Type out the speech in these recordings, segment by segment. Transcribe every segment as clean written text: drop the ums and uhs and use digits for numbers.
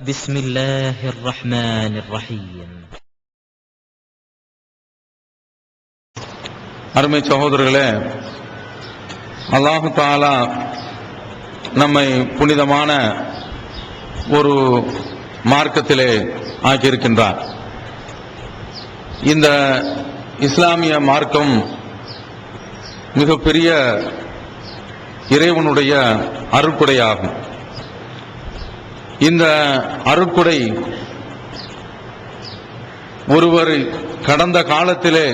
بسم الله الرحمن الرحيم. அருமை சகோதரர்களே, அல்லாஹு தஆலா நம்மை புனிதமான ஒரு மார்க்கத்திலே ஆக்கியிருக்கின்றார். இந்த இஸ்லாமிய மார்க்கம் மிகப்பெரிய இறைவனுடைய அருட்கொடையாகும். இந்த அருட்கொடை ஒருவர் கடந்த காலத்திலே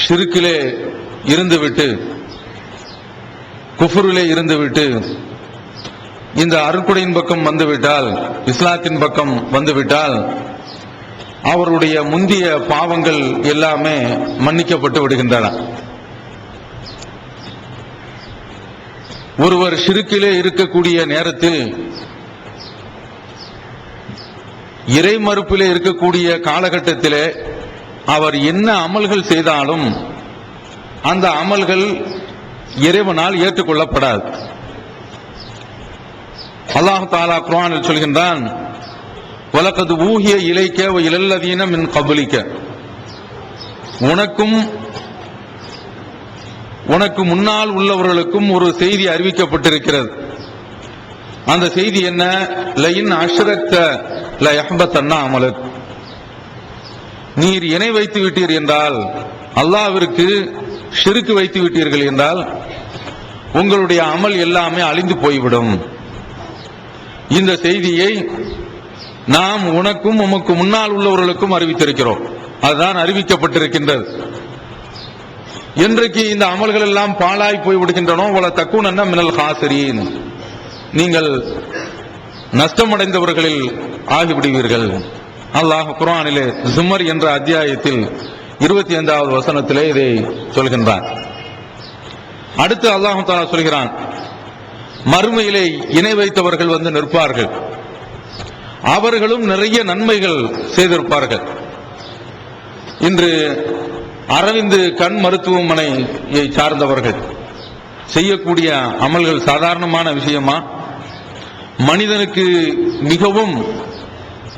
ஷிர்கிலே இருந்துவிட்டு, குஃபுரிலே இருந்துவிட்டு இந்த அருட்கொடையின் பக்கம் வந்துவிட்டால், இஸ்லாத்தின் பக்கம் வந்துவிட்டால், அவருடைய முந்திய பாவங்கள் எல்லாமே மன்னிக்கப்பட்டு விடுகின்றன. ஒருவர் ஷிர்கிலே இருக்கக்கூடிய நேரத்தில், இறை மறுப்பிலே இருக்கக்கூடிய காலகட்டத்திலே அவர் என்ன அமல்கள் செய்தாலும் அந்த அமல்கள் இறைவனால் ஏற்றுக்கொள்ளப்படாது. அல்லாஹ் தஆலா குர்ஆனில் சொல்கின்றான், வலகத் ஊஹிய இலைக்க வ இலல்லதீன மின் கப்லிக, உனக்கு முன்னால் உள்ளவர்களுக்கும் ஒரு செய்தி அறிவிக்கப்பட்டிருக்கிறது. அந்த செய்தி என்ன? லயின் அஷ்ரக்த லயஹ்பத்தன்னா அமலக், நீர் இணை வைத்து விட்டீர் என்றால், அல்லாஹ்விற்கு ஷிர்க் வைத்து விட்டீர்கள் என்றால் உங்களுடைய அமல் எல்லாமே அழிந்து போய்விடும். இந்த செய்தியை நாம் உனக்கும் உமக்கு முன்னால் உள்ளவர்களுக்கும் அறிவித்திருக்கிறோம். அதுதான் அறிவிக்கப்பட்டிருக்கின்றது. இன்றைக்கு இந்த அமல்கள் எல்லாம் பாழாய் போய் விடுகின்றனோ, வல தக்கூனன்ன மினல் காசிரீன், நீங்கள் நஷ்டமடைந்தவர்களில் ஆகிவிடுவீர்கள். அல்லாஹ் குர்ஆனிலே ஜுமர் என்ற அத்தியாயத்தில் 25வது வசனத்திலே இதை சொல்கின்றான். அடுத்து அல்லாஹ் தஆலா சொல்கிறான், மறுமையிலே இணை வைத்தவர்கள் வந்து நிற்பார்கள், அவர்களும் நிறைய நன்மைகள் செய்திருப்பார்கள். இன்று அரவிந்த் கண் மருத்துவமனையை சார்ந்தவர்கள் செய்யக்கூடிய அமல்கள் சாதாரணமான விஷயமா? மனிதனுக்கு மிகவும்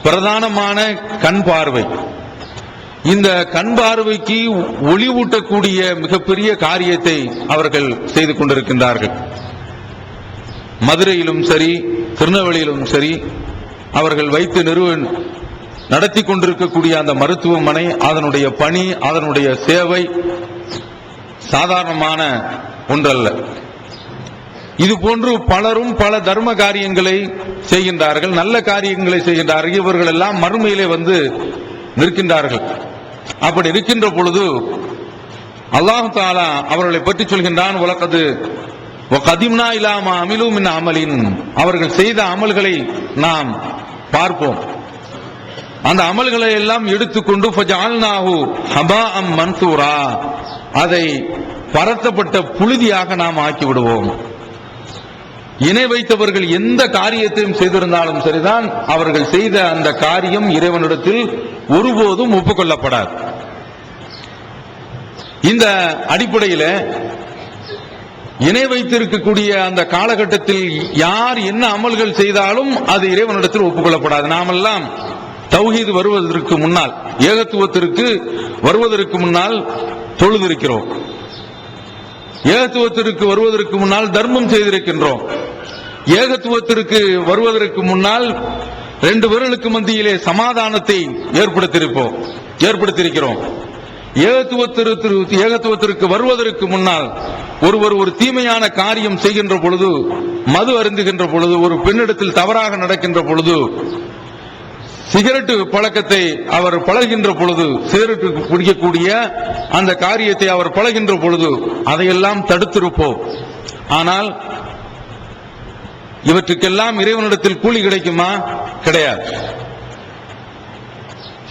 பிரதானமான கண் பார்வை. இந்த கண் பார்வைக்கு ஒளிவூட்டக்கூடிய மிகப்பெரிய காரியத்தை அவர்கள் செய்து கொண்டிருக்கின்றார்கள். மதுரையிலும் சரி, திருநெல்வேலியிலும் சரி, அவர்கள் வைத்து நடத்தி கொண்டிருக்கக்கூடிய அந்த மருத்துவமனை, அதனுடைய பணி, அதனுடைய சேவை சாதாரணமான ஒன்றல்ல. இது போன்று பலரும் பல தர்ம காரியங்களை செய்கின்றார்கள், நல்ல காரியங்களை செய்கின்றார்கள். இவர்கள் எல்லாம் மறுமையிலே வந்து நிற்கின்றார்கள். அப்படி இருக்கின்ற பொழுது அல்லாஹ் தஆலா அவர்களை பற்றி சொல்கின்றான், வலகத் வகதிம்னா இலா மா அமிலு மின் அமலின், அவர்கள் செய்த அமல்களை நாம் பார்ப்போம். அந்த அமல்களை எல்லாம் எடுத்துக்கொண்டு ஃபஜஅல்நாஹு ஹபாஅம் மன்சூரா, அதை பரத்தப்பட்ட புழுதியாக நாம் ஆக்கி விடுவோம். இணை வைத்தவர்கள் எந்த காரியத்தையும் செய்திருந்தாலும் சரிதான், அவர்கள் செய்த அந்த காரியம் இறைவனிடத்தில் ஒருபோதும் ஒப்புக்கொள்ளப்படாது. இந்த அடிப்படையில் இணை வைத்திருக்கக்கூடிய அந்த காலகட்டத்தில் யார் என்ன அமல்கள் செய்தாலும் அது இறைவனிடத்தில் ஒப்புக்கொள்ளப்படாது. நாமெல்லாம் தௌஹீத் வருவதற்கு முன்னால், ஏகத்துவத்திற்கு வருவதற்கு முன்னால் தொழுதிருக்கிறோம். ஏகத்துவத்திற்கு வருவதற்கு முன்னால் தர்மம் செய்திருக்கின்றோம். ஏகத்துவத்திற்கு வருவதற்கு முன்னால் 2 பேர்களுக்கு மத்தியிலே சமாதானத்தை ஏற்படுத்தியிருக்கிறோம். ஏகத்துவத்திற்கு வருவதற்கு முன்னால் ஒருவர் ஒரு தீமையான காரியம் செய்கின்ற பொழுது, மது அருந்துகின்ற பொழுது, ஒரு பெண்ணிடத்தில் தவறாக நடக்கின்ற பொழுது, சிகரெட்டு பழக்கத்தை அவர் பழகின்ற பொழுது, சிகரெட்டு குடிக்கக்கூடிய அந்த காரியத்தை அவர் பழகின்ற பொழுது அதையெல்லாம் தடுத்திருப்போம். ஆனால் இவற்றுக்கெல்லாம் இறைவனிடத்தில் கூலி கிடைக்குமா? கிடையாது.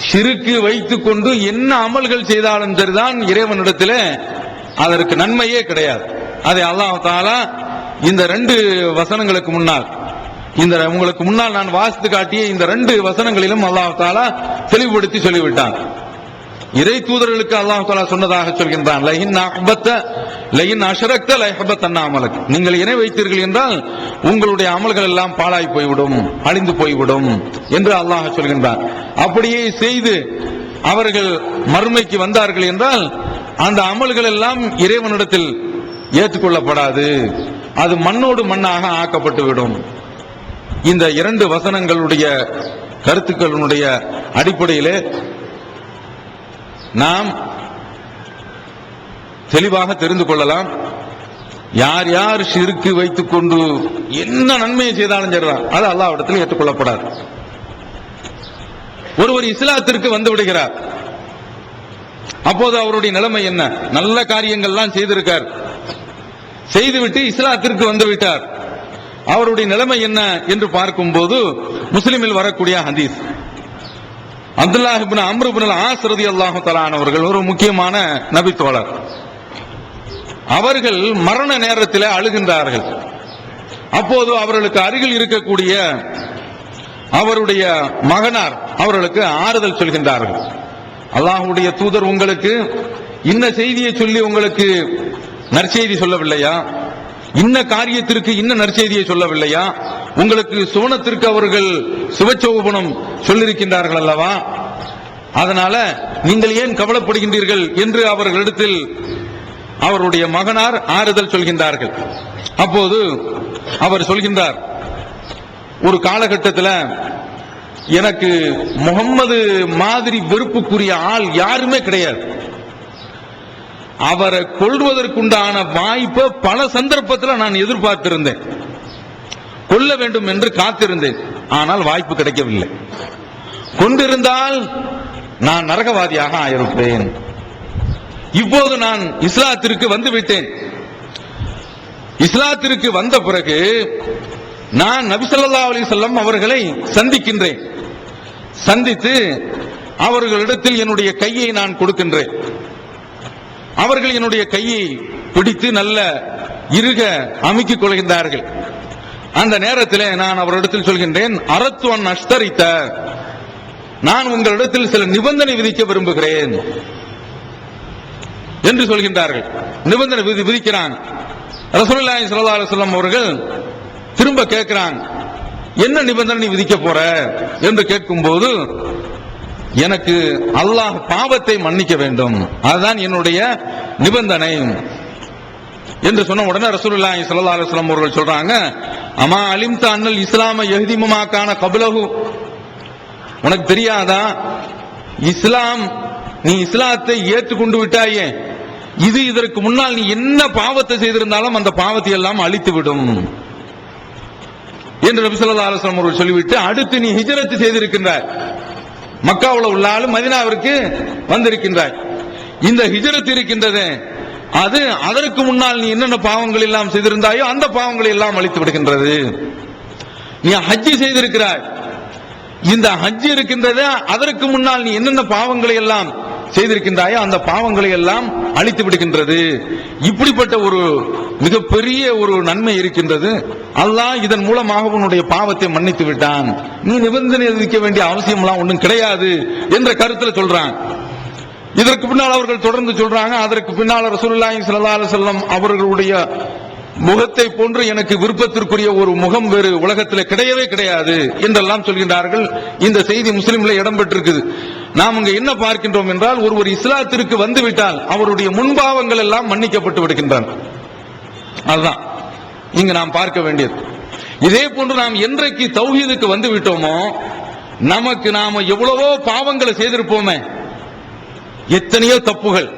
ஷிர்க் வைத்துக் கொண்டு என்ன அமல்கள் செய்தாலும் சரிதான், இறைவனிடத்தில் அதற்கு நன்மையே கிடையாது. அதை அல்லாஹ் தஆலா இந்த 2 வசனங்களுக்கு முன்னால், உங்களுக்கு முன்னால் நான் வாசித்து காட்டிய இந்த 2 வசனங்களிலும் அல்லாஹ் தஆலா தெளிவுபடுத்தி சொல்லிவிட்டான். இறை தூதர்களுக்கு அல்லாஹ் தஆலா சொன்னதாக சொல்கின்றான், லஇன் அஹ்பத்த லயின் அஷ்ரக்த லயஹபத்தன்ன அமலக், நீங்கள் இணை வைத்தீர்கள் என்றால் உங்களுடைய அமல்கள் எல்லாம் பாழாய் போய்விடும், அழிந்து போய்விடும் என்று அல்லாஹ் சொல்கின்றார். அப்படியே செய்து அவர்கள் மறுமைக்கு வந்தார்கள் என்றால் அந்த அமல்கள் எல்லாம் இறைவனிடத்தில் ஏற்றுக்கொள்ளப்படாது, அது மண்ணோடு மண்ணாக ஆக்கப்பட்டுவிடும். இந்த இரண்டு வசனங்களுடைய கருத்துக்களுடைய அடிப்படையிலே நாம் தெளிவாக தெரிந்து கொள்ளலாம். யார் யார் ஷிர்க் வைத்துக் கொண்டு என்ன நன்மையை செய்தாலும் சரிதான், அது அல்லாஹ்விடத்தில் ஏற்றுக்கொள்ளப்படாது. ஒருவர் இஸ்லாத்திற்கு வந்து விடுகிறார், அப்போது அவருடைய நிலைமை என்ன? நல்ல காரியங்கள்லாம் செய்திருக்கார், செய்துவிட்டு இஸ்லாத்திற்கு வந்து விட்டார், அவருடைய நிலைமை என்ன என்று பார்க்கும்போது முஸ்லிமில் வரக்கூடிய ஹதீஸ், அப்துல்லாஹ் இப்னு அம்ர் இப்னு ஆஸ் ரலியல்லாஹு தஆலா அவர்கள் ஒரு முக்கியமான நபி தோழர். அவர்கள் மரண நேரத்தில் அழுகின்றார்கள். அப்போது அவர்களுக்கு அருகில் இருக்கக்கூடிய அவருடைய மகனார் அவர்களுக்கு ஆறுதல் சொல்கின்றார்கள். அல்லாஹ்வுடைய தூதர் உங்களுக்கு இன்ன செய்தியை சொல்லி உங்களுக்கு நற்செய்தி சொல்லவில்லையா? இன்ன காரியத்திற்கு இன்ன நற்செய்தியை சொல்லவில்லையா? உங்களுக்கு சுவனத்திற்கு அவர்கள் சுபச்சோபனம் சொல்லியிருக்கின்றார்கள் அல்லவா? அதனால நீங்கள் ஏன் கவலைப்படுகின்றீர்கள் என்று அவர்களிடத்தில் அவருடைய மகனார் ஆறுதல் சொல்கின்றார்கள். அப்போது அவர் சொல்கின்றார், ஒரு காலகட்டத்தில் எனக்கு முகம்மது மாதிரி வெறுப்புக்குரிய ஆள் யாருமே கிடையாது, அவரை கொல்வதற்குண்டான வாய்ப்பை பல சந்தர்ப்பத்தில் நான் எதிர்பார்த்திருந்தேன், கொல்ல வேண்டும் என்று காத்திருந்தேன், ஆனால் வாய்ப்பு கிடைக்கவில்லை. கொண்டிருந்தால் நான் நரகவாதியாக ஆயிருப்பேன். இப்போது நான் இஸ்லாத்திற்கு வந்துவிட்டேன். இஸ்லாத்திற்கு வந்த பிறகு நான் நபி ஸல்லல்லாஹு அலைஹி வஸல்லம் அவர்களை சந்திக்கின்றேன். சந்தித்து அவர்களிடத்தில் என்னுடைய கையை நான் கொடுக்கின்றேன். அவர்கள் என்னுடைய கையை பிடித்து நல்ல இறுக அமுக்கிக் கொள்கின்றார்கள். அந்த நேரத்தில் நான் அவரிடத்தில் சொல்கின்றேன், அரத்துவன் அஷ்தரித்த, நான் உங்களிடத்தில் சில நிபந்தனை விதிக்க விரும்புகிறேன் என்று சொல்கின்றார்கள். நிபந்தனை விதிக்கிறாங்க. ரசூலுல்லாஹி ஸல்லல்லாஹு அலைஹி வஸல்லம் அவர்கள் திரும்ப கேட்கிறாங்க, என்ன நிபந்தனை விதிக்க போற என்று கேட்கும்போது, எனக்கு அல்லாஹ் பாவத்தை மன்னிக்க வேண்டும், அதுதான் என்னுடைய நிபந்தனை என்று சொன்ன உடனே ரசூலுல்லாஹி ஸல்லல்லாஹு அலைஹி வஸல்லம் அவர்கள் சொல்றாங்க, அமா அலிம்த அன்னல் இஸ்லாம யஹ்திமுமா கான கப்லஹு, உனக்கு தெரியாதா இஸ்லாம், நீ இஸ்லாத்தை ஏற்றுக்கொண்டு விட்டாயே, இது இதற்கு முன்னால் நீ என்ன பாவத்தை செய்திருந்தாலும் அந்த பாவத்தை எல்லாம் அழித்து விடும் என்று நபி ஸல்லல்லாஹு அலைஹி வஸல்லம் அவர்கள் சொல்லிவிட்டு, அடுத்து நீ ஹிஜ்ரத் செய்திருக்கின்றாய், மக்காவுல உள்ள ஆளு மதீனாவிற்கு வந்திருக்கின்றாய், இந்த ஹிஜ்ரத் இருக்கின்றது, அது அதற்கு முன்னால் நீ என்னென்ன பாவங்கள் எல்லாம் செய்திருந்தாயோ அந்த பாவங்களை எல்லாம் அழித்து விடுகின்றது. நீ ஹஜ் செய்திருக்கிறாய், இந்த ஹஜ் இருக்கின்றது, அதற்கு முன்னால் நீ என்னென்ன பாவங்களை எல்லாம் செய்திருக்கின்றாயோ அந்த பாவங்களை எல்லாம் அழித்து விடுகின்றது. இப்படிப்பட்ட ஒரு மிகப்பெரிய ஒரு நன்மை இருக்கின்றது. அல்லாஹ் இதன் மூலமாக உன்னுடைய பாவத்தை மன்னித்து விட்டான், நீ நிபந்தனை விதிக்க வேண்டிய அவசியம் எல்லாம் ஒன்றும் கிடையாது என்ற கருத்தில் சொல்றான். இதற்கு பின்னால் அவர்கள் தொடர்ந்து சொல்றாங்க, அதற்கு பின்னால் ரசூலுல்லாஹி ஸல்லல்லாஹு அலைஹி வஸல்லம் அவர்களுடைய முகத்தை போன்று எனக்கு விருப்பத்திற்குரிய ஒரு முகம் வேறு உலகத்தில் கிடையவே கிடையாது என்றெல்லாம் சொல்கின்றார்கள். இந்த செய்தி முஸ்லிம்ல இடம்பெற்றிருக்குது. நாம் இங்க என்ன பார்க்கின்றோம் என்றால், ஒருவர் இஸ்லாத்திற்கு வந்துவிட்டால் அவருடைய முன்பாவங்கள் எல்லாம் மன்னிக்கப்பட்டு விடுகின்றன. அதுதான் இங்க நாம் பார்க்க வேண்டியது. இதே போன்று நாம் என்றைக்கு தௌஹீதுக்கு வந்து விட்டோமோ, நமக்கு நாம எவ்வளவோ பாவங்களை செய்திருப்போமே, எத்தனையோ தப்புகள்,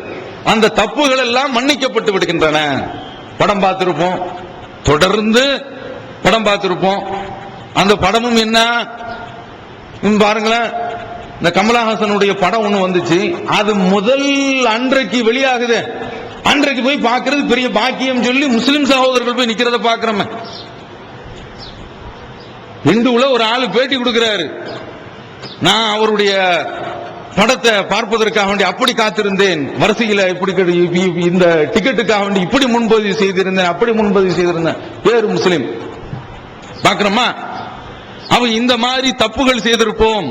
அந்த தப்புகள் எல்லாம் மன்னிக்கப்பட்டு விடுகின்றன. படம் பார்த்திருப்போம், தொடர்ந்து படம் பார்த்திருப்போம். அந்த படமும் என்ன பாருங்களேன், இந்த கமலஹாசனுடைய படம் ஒண்ணு வந்துச்சு, அது முதல் அன்றைக்கு வெளியாகுது, அன்றைக்கு போய் பார்க்கிறது பெரிய பாக்கியம் சொல்லி முஸ்லிம் சகோதரர்கள் போய் நிக்கிறத பார்க்கிறோம். இந்துல ஒரு ஆளு பேட்டி கொடுக்கிறாரு, நான் அவருடைய படத்தை பார்ப்பதற்காக வேண்டி அப்படி காத்திருந்தேன், வரிசையில் இப்படி இந்த டிக்கெட்டுக்காக வேண்டி இப்படி முன்பதிவு செய்திருந்தேன், அப்படி முன்பதிவு செய்திருந்தேன், பேரு முஸ்லிம். பார்க்கிறோமா? அவ இந்த மாதிரி தப்புகள் செய்திருப்போம்,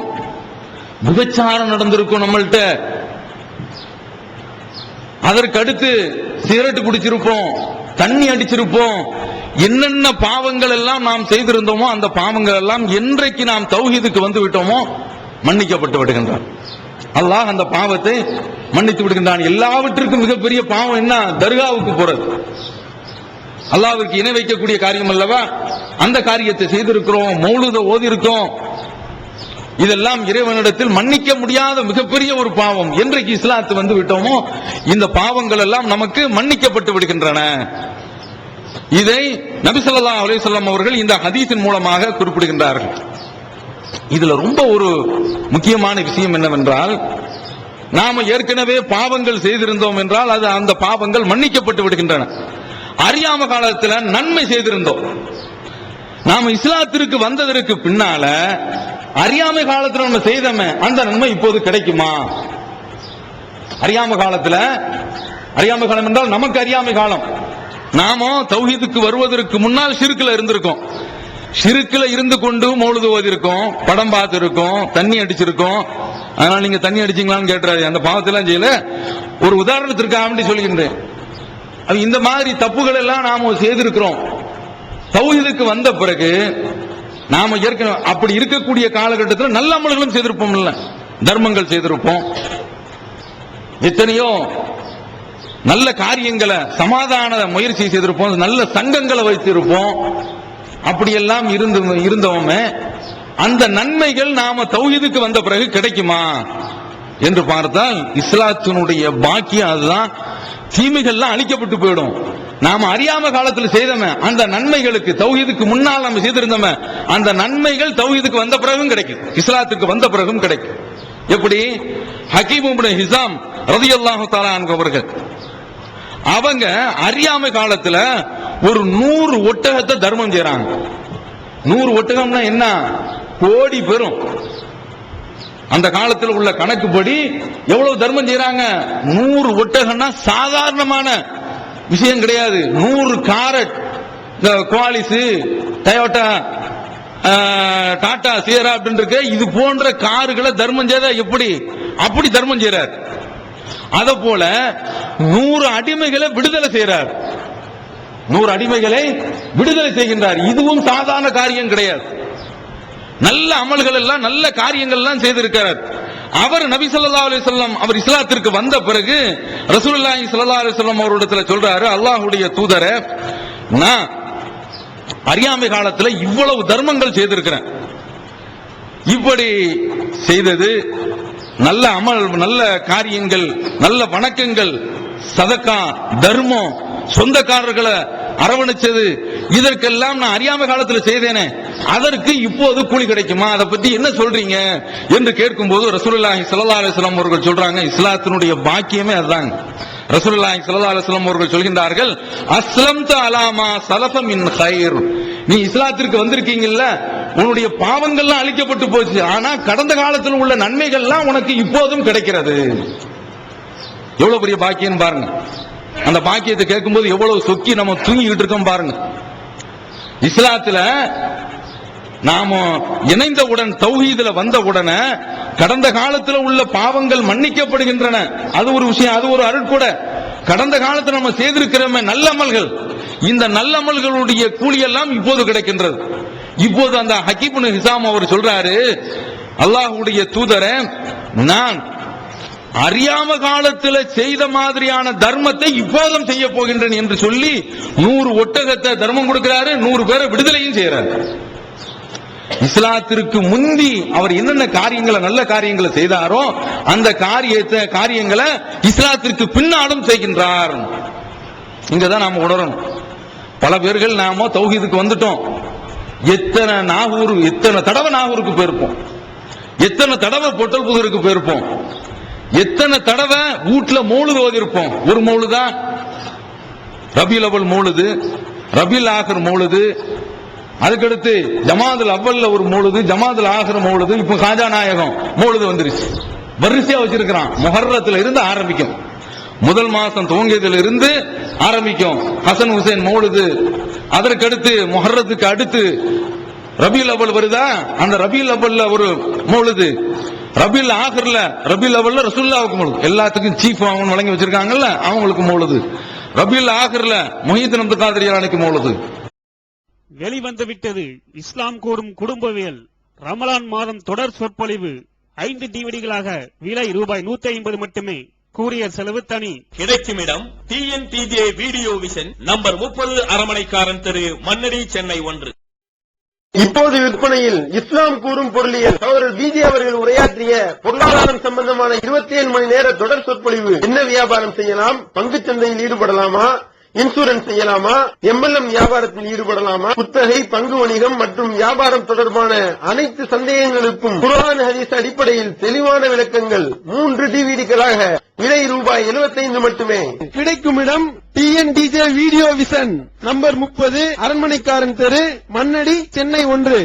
விபச்சாரம் நடந்திருக்கும் நம்மள்கிட்ட, அதற்கு அடுத்து சிகரெட் குடிச்சிருப்போம், தண்ணி அடிச்சிருப்போம், என்னென்ன பாவங்கள் எல்லாம் நாம் செய்திருந்தோமோ அந்த பாவங்கள் எல்லாம் என்றைக்கு நாம் தௌஹீதுக்கு வந்து விட்டோமோ மன்னிக்கப்பட்டு விடுகின்றான். அல்லாஹ் அந்த பாவத்தை மன்னித்து விடுகின்றான். எல்லாவற்றிற்கும் மிகப்பெரிய பாவம் என்ன? தர்காவுக்கு போறது. அல்லாஹ்விற்கு இணை வைக்கக்கூடிய காரியம் அல்லவா? அந்த காரியத்தை செய்திருக்கிறோம், மௌலூத ஓதி இருக்கோம். இதெல்லாம் இறைவனிடத்தில் மன்னிக்க முடியாத மிகப்பெரிய ஒரு பாவம். என்றைக்கு இஸ்லாத்து வந்து விட்டோமோ இந்த பாவங்கள் எல்லாம் நமக்கு மன்னிக்கப்பட்டு விடுகின்றன. இதை நபி ஸல்லல்லாஹு அலைஹி வஸல்லம் அவர்கள் இந்த ஹதீஸின் மூலமாக குறிப்பிடுகின்றார்கள். இதுல ரொம்ப ஒரு முக்கியமான விஷயம் என்னவென்றால், நாம ஏற்கனவே பாவங்கள் செய்திருந்தோம் என்றால் அது அந்த பாவங்கள் மன்னிக்கப்பட்டு விடுகின்றன. அறியாம காலத்துல நன்மை செய்திருந்தோம், நாம இஸ்லாத்திற்கு வந்ததற்கு பின்னால அறியாமை காலத்துல நம்ம செய்தோமே அந்த நன்மை இப்போது கிடைக்குமா? அறியாம காலத்துல, அறியாமை காலம் என்றால் நமக்கு அறியாமை காலம், நாம தௌஹீதுக்கு வருவதற்கு முன்னால் ஷிர்க்ல இருந்திருக்கோம். ஷிர்க்ல இருந்து கொண்டு மௌலூது ஓதி இருக்கோம், படம் பார்த்து இருக்கோம், தண்ணி அடிச்சிருக்கோம். அதனால நீங்க தண்ணி அடிச்சீங்களான்னு கேட்டுறாரு, அந்த பாவத்தெல்லாம் செய்யல. ஒரு உதாரணத்திற்காக சொல்கின்றேன். இந்த மாதிரி தப்புகள் எல்லாம் நாம செய்திருக்கிறோம். தௌஹீதுக்கு வந்த பிறகு நாம ஏற்கனவே அப்படி இருக்கக்கூடிய காலகட்டத்தில் நல்ல அமல்களும் செய்திருப்போம், இல்ல தர்மங்கள் செய்திருப்போம், எத்தனையோ நல்ல காரியங்களை சமாதான முயற்சி செய்திருப்போம், நல்ல சங்கங்களை வைத்திருப்போம். அப்படியெல்லாம் இருந்தோமே அந்த நன்மைகள் நாம தௌஹீதுக்கு வந்த பிறகு கிடைக்குமா என்று பார்த்தால் இஸ்லாத்தினுடைய பாக்கியம் அதுதான். தீமைகள்லாம் அழிக்கப்பட்டு போயிடும். நாம அறியாம காலத்தில் செய்தோமே அந்த நன்மைகளுக்கு, தௌஹீதுக்கு முன்னால் நம்ம செய்திருந்தோமே அந்த நன்மைகள் தௌஹீதுக்கு வந்த பிறகும் கிடைக்கும், இஸ்லாத்துக்கு வந்த பிறகும் கிடைக்கும். எப்படி? ஹக்கீம் இப்னு ஹிஸாம் ரலியல்லாஹு தஆலா அன்ஹு அவர்கள், அவங்க அறியாமை காலத்துல ஒரு 100 ஒட்டகத்தை தர்மம் செய்றாங்க. 100 ஒட்டகம்னா என்ன? கோடி பெரும். அந்த காலத்தில் உள்ள கணக்குப்படி எவ்வளவு தர்மம் செய்றாங்க? 100 ஒட்டகம்னா சாதாரணமான விஷயம் கிடையாது. 100 carrot Qualis, Toyota, Tata Sierra அப்படின்னு இருக்கு, இது போன்ற கார்களை தர்மம் செய்த எப்படி? அப்படி தர்மம் செய்றார். அத போல 100 அடிமைகளை விடுதலை செய்கிறார். 100 அடிமைகளை விடுதலை செய்கின்றார். இதுவும் சாதாரண காரியம் கிடையாது. நல்ல அமல்கள் எல்லாம், நல்ல காரியங்கள் எல்லாம் செய்திருக்கிறார். அவர் நபி ஸல்லல்லாஹு அலைஹி வஸல்லம் அவர் இஸ்லாத்திற்கு வந்த பிறகு ரசூலுல்லாஹி ஸல்லல்லாஹு அலைஹி வஸல்லம் அவரிடத்துல சொல்றாரு, அல்லாஹ்வுடைய தூதரே, நான் அறியாமை காலத்துல இவ்வளவு தர்மங்கள் செய்திருக்கிறேன். இப்படி செய்தது நல்ல அமல், நல்ல காரியங்கள், நல்ல வணக்கங்கள், சதக்கா, தர்மம், சொந்தக்காரர்களை அரவணைச்சது, இதற்கெல்லாம் நான் அறியாமை காலத்தில் செய்தேனே, அதற்கு இப்போது கூலி கிடைக்குமா? அதை பத்தி என்ன சொல்றீங்க என்று கேட்கும்போது ரசூலுல்லாஹி ஸல்லல்லாஹு அலைஹி வஸல்லம் அவர்கள் சொல்றாங்க, இஸ்லாத்தினுடைய பாக்கியமே அதுதான். ரசூலுல்லாஹி ஸல்லல்லாஹு அலைஹி வஸல்லம் அவர்கள் சொல்கின்றார்கள், அஸ்லம்த அலாமா சலஃப மின் கைர். நீ இஸ்லாத்திற்கு வந்திருக்கீங்கல்ல, உன்னுடைய பாவங்கள்லாம் அழிக்கப்பட்டு போச்சு, ஆனா கடந்த காலத்தில் உள்ள நன்மைகள்லாம் உனக்கு இப்போதும் கிடைக்கிறது. எவ்வளவு பெரிய பாக்கியம் பாருங்க. அந்த பாக்கியத்தை கேட்கும்போது எவ்வளவு சொக்கி நம்ம தூங்கிட்டு இருக்கோம் பாருங்க. இஸ்லாத்துல நாம இணைந்தவுடன், தௌஹீதுல வந்த உடனே கடந்த காலத்தில் உள்ள பாவங்கள் மன்னிக்கப்படுகின்றன. அது ஒரு விஷயம், அது ஒரு அருட்கொட. கடந்த காலத்தில் நம்ம செய்திருக்கிறோமே நல்ல அமல்கள், இந்த நல்ல அமல்களுடைய கூலி எல்லாம் இப்போது கிடைக்கின்றது. இப்போது அந்த ஹக்கீம் இப்னு ஹிஸாம் அவர் சொல்றாரு, அல்லாஹ்வுடைய தூதரே, நான் அறியாம காலத்தில் செய்த மாதிரியான தர்மத்தை இப்போதும் செய்ய போகின்றேன் என்று சொல்லி 100 ஒட்டகத்தை தர்மம் கொடுக்கிறாரு, 100 பேரை விடுதலையும் செய்யறாரு. இஸ்லாத்திற்கு முந்தி அவர் என்னென்ன காரியங்களை, நல்ல காரியங்களை செய்தாரோ அந்த காரியங்களை இஸ்லாத்திற்கு பின்னாலும் செய்கின்றார். இங்கதான் நாம உணரணும். பல பேர்கள் நாம தௌஹீதுக்கு வந்துட்டோம், எத்தனை தடவை நாகூருக்கு போயிருப்போம், எத்தனை தடவை பொட்டல் புதருக்கு போயிருப்போம், எத்தனை தடவை வீட்டுல மௌலூது ஓதி இருப்போம். ஒரு மௌலூதா? ரபியுல் அவ்வல் மௌலூது, ரபியுல் ஆகிர் மௌலூது, அதுக்கடுத்து ஜமாதுல் அவ்வல்ல ஒரு மௌலூது, ஜமாதுல் ஆகிர் மௌலூது, இப்ப காஜா நாயகம் மௌலூது வந்துருச்சு. வரிசையா வச்சிருக்கிறான். முஹர்ரத்துல இருந்து ஆரம்பிக்கும், முதல் மாசம் துவங்கியதில் இருந்து ஆரம்பிக்கும் ஹசன் ஹுசைன் மௌலூது. அதற்கடுத்து முஹர்ரத்துக்கு அடுத்து ரபியுல் அவ்வல் வருதா, அந்த ரபியுல் அவ்வல்ல ஒரு மௌலூது, ரபியுல் ஆகிர்ல, ரபியுல் அவ்வல்ல ரசூலுல்லாஹ்வுக்கு மௌலூது, எல்லாத்துக்கும் சீஃப் அவங்க வழங்கி வச்சிருக்காங்கல்ல அவங்களுக்கு மௌலூது, ரபியுல் ஆகிர்ல முஹிதீன் அப்துல் காதிர் ஜீலானிக்கு மௌலிது. வெளிவந்து விட்டது இஸ்லாம் கூறும் குடும்பவியல் ரமலான் மாதம் தொடர் சொற்பொழிவு 5 டிவிடிகளாக விலை ரூபாய் 150 மட்டுமே. கூரியர் செலவு தனி. கிடைக்கும் இடம் TNTJ வீடியோ விஷன் நம்பர் 30 அரமனைக்காரன் தெரு, மண்ணடி, சென்னை 1. இப்போது விற்பனையில் இஸ்லாம் கூறும் பொருளியல் சகோதரர் பிஜே அவர்கள் உரையாற்றிய பொருளாதாரம் சம்பந்தமான 27 மணி நேர தொடர் சொற்பொழிவு. என்ன வியாபாரம் செய்யலாம், பங்குச் சந்தையில் ஈடுபடலாமா, இன்சூரன்ஸ் செய்யலாமா, MLM வியாபாரத்தில் ஈடுபடலாமா, குத்தகை, பங்கு வணிகம் மற்றும் வியாபாரம் தொடர்பான அனைத்து சந்தேகங்களுக்கும் குர்ஆன் ஹதீஸ் அடிப்படையில் தெளிவான விளக்கங்கள் 3 டிவிடிகளாக விலை ரூபாய் 75 மட்டுமே. கிடைக்கும் இடம் TNTJ வீடியோ விஷன் நம்பர் 30 அரண்மனைக்காரன் தெரு, மண்ணடி, சென்னை 1.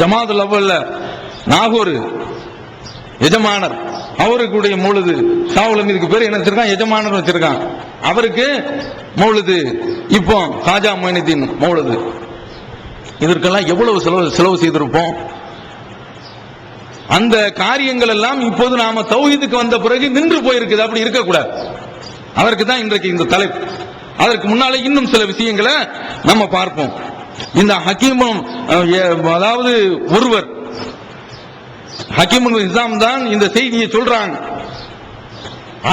ஜமாத்துல் அவ்வல்ல நாகூர் எஜமானர் அவருக்குடைய மௌலிது ஷாவுல் மீதுக்கு பேர் என்ன வச்சிருக்கான், எஜமானர் வச்சிருக்கான். அவருக்கு மௌலிது. இப்போ காஜா மொயினுத்தீன் மௌலிது. இதற்கெல்லாம் எவ்வளவு செலவு செய்திருப்போம். அந்த காரியங்கள் எல்லாம் இப்போது நாம தௌஹீதுக்கு வந்த பிறகு நின்று போயிருக்குது. அப்படி இருக்கக்கூடாது. அதற்கு தான் இன்றைக்கு இந்த தலைப்பு. அதற்கு முன்னாலே இன்னும் சில விஷயங்களை நம்ம பார்ப்போம். இந்த ஹக்கீமும், அதாவது ஒருவர் ஹக்கீமுல் இஸ்லாம் தான் இந்த செய்தியை சொல்றாங்க.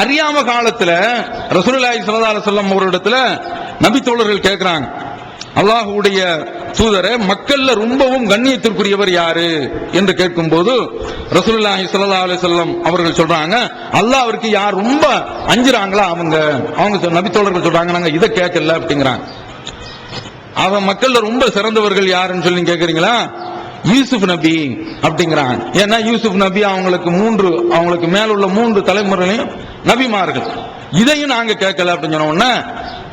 அறியாம காலத்துல ரசூலுல்லாஹி ஸல்லல்லாஹு அலைஹி வஸல்லம் அவர்களிடத்துல நபி தோழர்கள் கேட்கிறாங்க, அல்லாஹ்வுடைய தூதரே, மக்கள்ல ரொம்பவும் கண்ணியத்திற்குரியவர் யாரு என்று கேட்கும்போது ரசூலுல்லாஹி ஸல்லல்லாஹு அலைஹி வஸல்லம் அவர்கள் சொல்றாங்க, அல்லாஹ்விற்கு யார் ரொம்ப அஞ்சுறாங்களா அவங்க நபி தோழர்கள் சொல்றாங்க, நாங்க இதை கேட்கல அப்படிங்கிறாங்க. அவன் மக்கள்ல ரொம்ப சிறந்தவர்கள் யாருன்னு சொல்லி கேக்குறீங்களா, யூசுப் நபி அப்படிங்கிறாங்க. ஏன்னா யூசுப் நபி அவங்களுக்கு மேல உள்ள 3 தலைமுறையும் நபிமார்கள். இதையும் நாங்க கேட்கல அப்படின்னு சொன்ன உடனே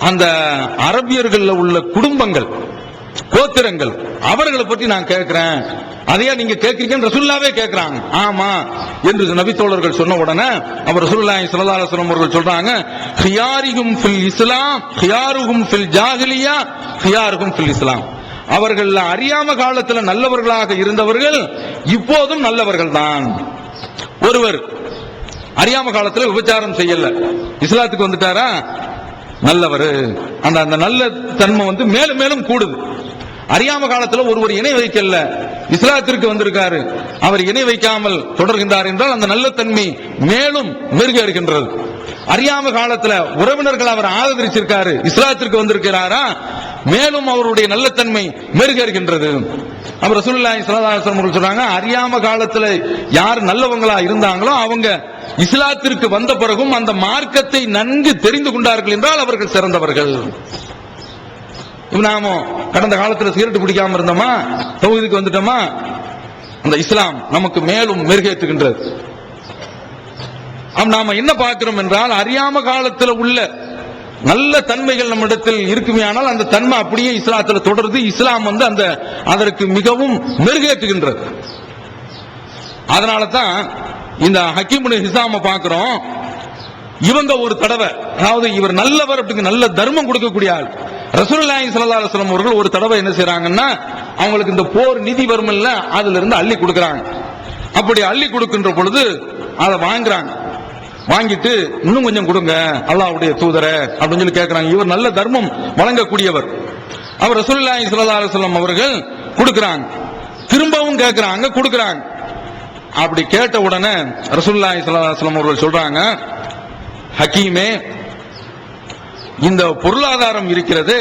அந்த அரபியர்கள் உள்ள குடும்பங்கள், கோத்திரங்கள், அவர்களை பற்றி நான் கேட்கிறேன், அதையா நீங்க கேட்கிறீங்கன்னு ரசூலுல்லாஹ்வே கேட்கிறாங்க. ஆமா என்று நபி தோழர்கள் சொன்ன உடனே அவர் ரசூலுல்லாஹி ஸல்லல்லாஹு அலைஹி வஸல்லம் அவர்கள் சொல்றாங்க, ஹியாரிஹும் ஃபில் இஸ்லாம் ஹியாருஹும் ஃபில் ஜாஹிலியா ஹியாருஹும் ஃபில் இஸ்லாம். அவர்கள் அறியாம காலத்துல நல்லவர்களாக இருந்தவர்கள் இப்போதும் நல்லவர்கள் தான். ஒருவர் அறியாம காலத்துல விபச்சாரம் செய்யல, இஸ்லாத்துக்கு வந்துட்டாரா, நல்லவர். அந்த நல்ல தன்மை மேலும் மேலும் கூடுது. அறியாம காலத்துல ஒருவர் இணை வைக்கல, இஸ்லாத்திற்கு வந்திருக்காரு, அவர் இணை வைக்காமல் தொடர்கின்றார் என்றால் அந்த நல்ல தன்மை மேலும் மெருகேறுகின்றது. அறியாம காலத்துல உறவினர்கள் அவர் ஆதரிச்சிருக்காரு, இஸ்லாத்திற்கு வந்திருக்கிறாரா, மேலும் அவருடைய நல்ல தன்மை மெருகேறுகின்றது. அவர் ரசூலுல்லாஹி ஸல்லல்லாஹு அலைஹி வஸல்லம் சொல்றாங்க, அறியாம காலத்துல யார் நல்லவங்களா இருந்தாங்களோ அவங்க இஸ்லாத்திற்கு வந்த பிறகும் அந்த மார்க்கத்தை நன்கு தெரிந்து கொண்டார்கள் என்றால் அவர்கள் சிறந்தவர்கள். நாம கடந்த காலத்துல சிகரெட் பிடிக்காம இருந்தோமா, தௌஹீதுக்கு வந்துட்டோமா, அந்த இஸ்லாம் நமக்கு மேலும் மெருகேற்றுகின்றது. நாம என்ன பார்க்கிறோம் என்றால், அறியாம காலத்தில் உள்ள நல்ல தன்மைகள் நம்மிடத்தில் இருக்குமே, ஆனால் அந்த தன்மை அப்படியே இஸ்லாத்தில் தொடருது. இஸ்லாம் அதற்கு மிகவும் மெருகேற்றுகின்றது. அதனால தான் இந்த ஹக்கீமுல் ஹிசாம பார்க்கிறோம். இவங்க ஒரு தடவை, அதாவது இவர் நல்லவர் அப்படிங்க, நல்ல தர்மம் கொடுக்கக்கூடிய ஆள். ரசூலுல்லாஹி ஸல்லல்லாஹு அலைஹி வஸல்லம் அவர்கள் ஒரு தடவை என்ன செய்றாங்கன்னா, அவங்களுக்கு இந்த போர் நிதி வரும்ல, அதுல இருந்து அள்ளி கொடுக்கறாங்க. அப்படி அள்ளி கொடுக்கின்ற பொழுது அதை வாங்குறாங்க. வாங்கிட்டு இன்னும் கொஞ்சம் கொடுங்க அல்லாஹ்வுடைய தூதரே அப்படின்னு சொல்லி கேட்கறாங்க. இவர் நல்ல தர்மம் வழங்கக்கூடியவர். அவர் ரசூலுல்லாஹி ஸல்லல்லாஹு அலைஹி வஸல்லம் அவர்கள் கொடுக்கறாங்க. திரும்பவும் கேட்கறாங்க, கொடுக்கறாங்க. அப்படி கேட்ட உடனே ரசூலுல்லாஹி ஸல்லல்லாஹு அலைஹி வஸல்லம் அவர்கள் சொல்றாங்க, ஹக்கீமே, இந்த பொருளாதாரம் இருக்கிறது,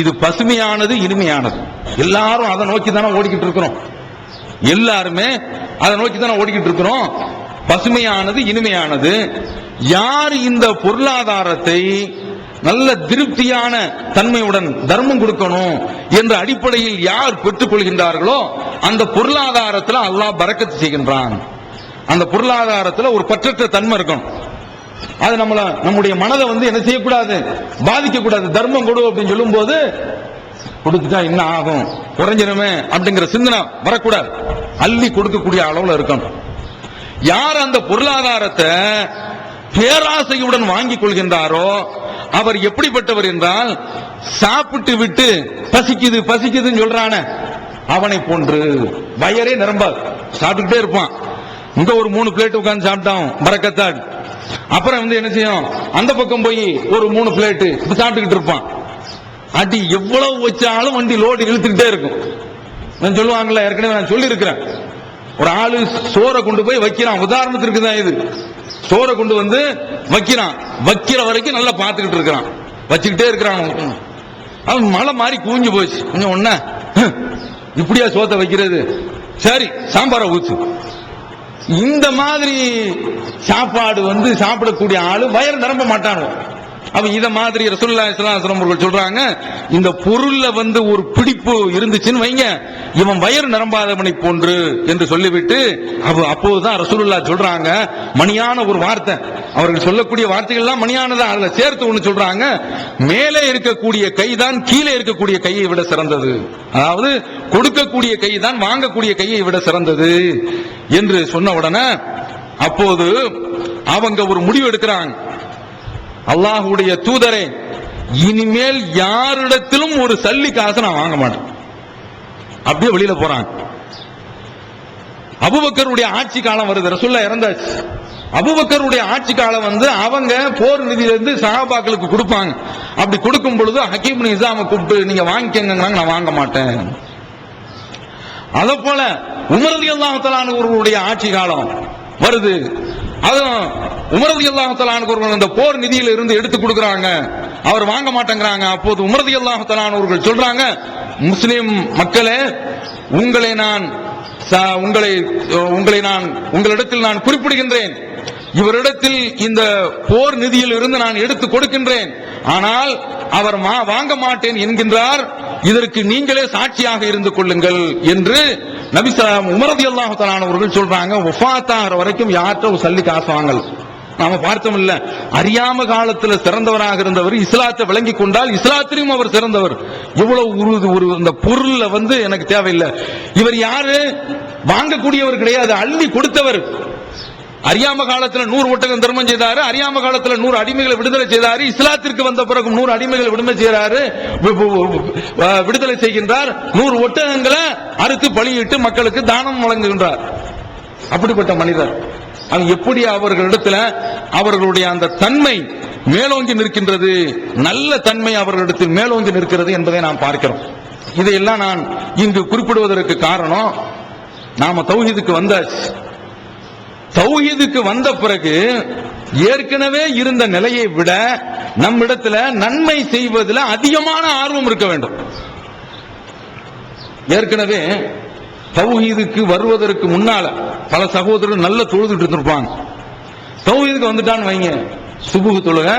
இது பசுமையானது, இனிமையானது. எல்லாரும் அதை நோக்கி தானே ஓடிக்கிட்டு இருக்கிறோம். எல்லாருமே அதை நோக்கி தானே ஓடிக்கிட்டு இருக்கிறோம். பசுமையானது, இனிமையானது. யார் இந்த பொருளாதாரத்தை நல்ல திருப்தியான தன்மையுடன் தர்மம் கொடுக்கணும் என்ற அடிப்படையில் யார் பெற்றுக் கொள்கின்றார்களோ அந்த பொருளாதாரத்தில் அல்லாஹ் பரக்கத்து செய்கின்றான். அந்த பொருளாதாரத்தில் ஒரு பற்றற்ற தன்மை இருக்கும். அது நம்முடைய மனதை என்ன செய்யக்கூடாது, பாதிக்க கூடாது. தர்மம் கொடு அப்படின்னு சொல்லும் போது கொடுத்துட்டா என்ன ஆகும், குறைஞ்சிருமே அப்படிங்கிற சிந்தனை வரக்கூடாது. அள்ளி கொடுக்கக்கூடிய அளவுல இருக்கணும். யார் அந்த பொருளாதாரத்தை பேராசையுடன் வாங்கிக் கொள்கின்றாரோ அவர் எப்படிப்பட்டவர் என்றால், சாப்பிட்டு விட்டு பசிக்குது பசிக்குதுன்னு சொல்றான அவனை போன்று வயரே நிரம்பாது, சாப்பிட்டுக்கிட்டே இருப்பான். இங்க ஒரு 3 பிளேட் உட்கார்ந்து சாப்பிட்டான் பரக்கத்தாட், அப்புறம் என்ன செய்யும், அந்த பக்கம் போய் ஒரு 3 பிளேட் சாப்பிட்டுக்கிட்டு இருப்பான். அடி எவ்வளவு வச்சாலும் வண்டி லோடு இழுத்துக்கிட்டே இருக்கும். நான் சொல்லுவாங்கல்ல, ஏற்கனவே நான் சொல்லி இருக்கிறேன், ஒரு ஆளு சோறை கொண்டு போய் வைக்கிறான், உதாரணத்திற்கு தான் இது, சோறை கொண்டு வந்து வைக்கிறான், வைக்கிற வரைக்கும் நல்லா பார்த்துக்கிட்டு இருக்கிறான், வச்சுக்கிட்டே இருக்கிறான். அவன் மலை மாதிரி கூஞ்சு போச்சு, கொஞ்சம் ஒண்ணு இப்படியா சோத்தை வைக்கிறது, சரி சாம்பாரை ஊத்து. இந்த மாதிரி சாப்பாடு சாப்பிடக்கூடிய ஆளு வயிறு நிரம்ப மாட்டானோ. அப்ப இத மாதிரி ரசூலுல்லாஹி ஸல்லல்லாஹு அலைஹி வஸல்லம் அவர்கள் சொல்றாங்க, இந்த பொருள்ல ஒரு பிடிப்பு இருந்துச்சுன்னு வைங்க, இவன் வயிறு நிரம்பாதவனை போன்று என்று சொல்லிவிட்டு அப்போதுதான் ரசூலுல்லாஹ் சொல்றாங்க மணியான ஒரு வார்த்தை. அவர்கள் சொல்லக்கூடிய வார்த்தைகள் எல்லாம் மணியானதா, அதுல சேர்த்து ஒண்ணு சொல்றாங்க, மேலே இருக்கக்கூடிய கைதான் கீழே இருக்கக்கூடிய கையை விட சிறந்தது. அதாவது கொடுக்கக்கூடிய கைதான் வாங்கக்கூடிய கையை விட சிறந்தது என்று சொன்ன உடனே அப்போது அவங்க ஒரு முடிவு எடுக்கிறாங்க, அல்லாஹ்வுடைய தூதரே, இனிமேல் யாரிடத்திலும் ஒரு சல்லி காசை நான் வாங்க மாட்டேன். அப்படியே வெளியில போறாங்க. அபூபக்கருடைய ஆட்சி காலம் வருது, ரசூலுல்லாஹ் இறந்தாச்சு. அபூபக்கருடைய ஆட்சி காலம் அவங்க போர் நிதியிலிருந்து சஹாபாக்களுக்கு கொடுப்பாங்க. அப்படி கொடுக்கும் பொழுது ஹக்கீம் இப்னு ஹிஸாமை கூப்பிட்டு நீங்க வாங்கிக்கங்க, நான் வாங்க மாட்டேன். அத போல உமர் ரலியல்லாஹு தஆலா அவர்களுடைய ஆட்சி காலம் வருது. அதுவும் உமர் ரலியல்லாஹு தஆலா அவர்கள் அந்த போர் நிதியில இருந்து எடுத்து கொடுக்கறாங்க, அவர் வாங்க மாட்டேங்கிறாங்க. அப்போது உமர் ரலியல்லாஹு தஆலா அவர்கள் சொல்றாங்க, முஸ்லிம் மக்களே, உங்களிடத்தில் நான் குறிப்பிடுகின்றேன், இவரிடத்தில் இந்த போர் நிதியில் இருந்து நான் எடுத்து கொடுக்கின்றேன், ஆனால் அவர் வாங்க மாட்டேன் என்கின்றார், இதற்கு நீங்களே சாட்சியாக இருந்து கொள்ளுங்கள் என்று நபி உமர் ரலியல்லாஹு தஆலா அவர்கள் சொல்றாங்க. வஃபாத் ஆகிற வரைக்கும் யார்கிட்ட சல்லி காசு வாங்கல. நாம பார்த்தோம் இல்ல, அறியாம காலத்துல சிறந்தவராக இருந்தவர் இஸ்லாத்தை விளங்கி கொண்டால் இஸ்லாத்திலும் அவர் சிறந்தவர். இவ்வளவு இந்த பொருள்ல எனக்கு தேவையில்லை. இவர் யாரு? வாங்கக்கூடியவர் கிடையாது, அள்ளி கொடுத்தவர். அறியாம காலத்துல 100 ஒட்டகம் தர்மம் செய்தாரு, அறியாம காலத்துல 100 அடிமைகளை விடுதலை செய்தாரு, இஸ்லாத்திற்கு வந்த பிறகு 100 அடிமைகளை விடுதலை செய்கின்றார், 100 ஒட்டகங்களை அறுத்து பலியிட்டு மக்களுக்கு தானம் வழங்குகின்றார். அப்படிப்பட்ட மனிதர். எப்படி அவர்களிடத்துல அவர்களுடைய அந்த தன்மை மேலோங்கி நிற்கின்றது, நல்ல தன்மை அவர்களிடத்தில் மேலோங்கி நிற்கிறது என்பதை நாம் பார்க்கிறோம். இதையெல்லாம் நான் இங்கு குறிப்பிடுவதற்கு காரணம், நாம தௌஹீதுக்கு வந்தாச்சு. தௌஹீதுக்கு வந்த பிறகு ஏற்கனவே இருந்த நிலையை விட நம்மிடத்துல நன்மை செய்வதில் அதிகமான ஆர்வம் இருக்க வேண்டும். ஏற்கனவே தௌஹீதுக்கு வருவதற்கு முன்னால பல சகோதரர்கள் நல்ல தொழுதுட்டு இருந்திருப்பாங்க. தௌஹீதுக்கு வந்துட்டான்னு வைங்க, சுபுஹ் தொழுகை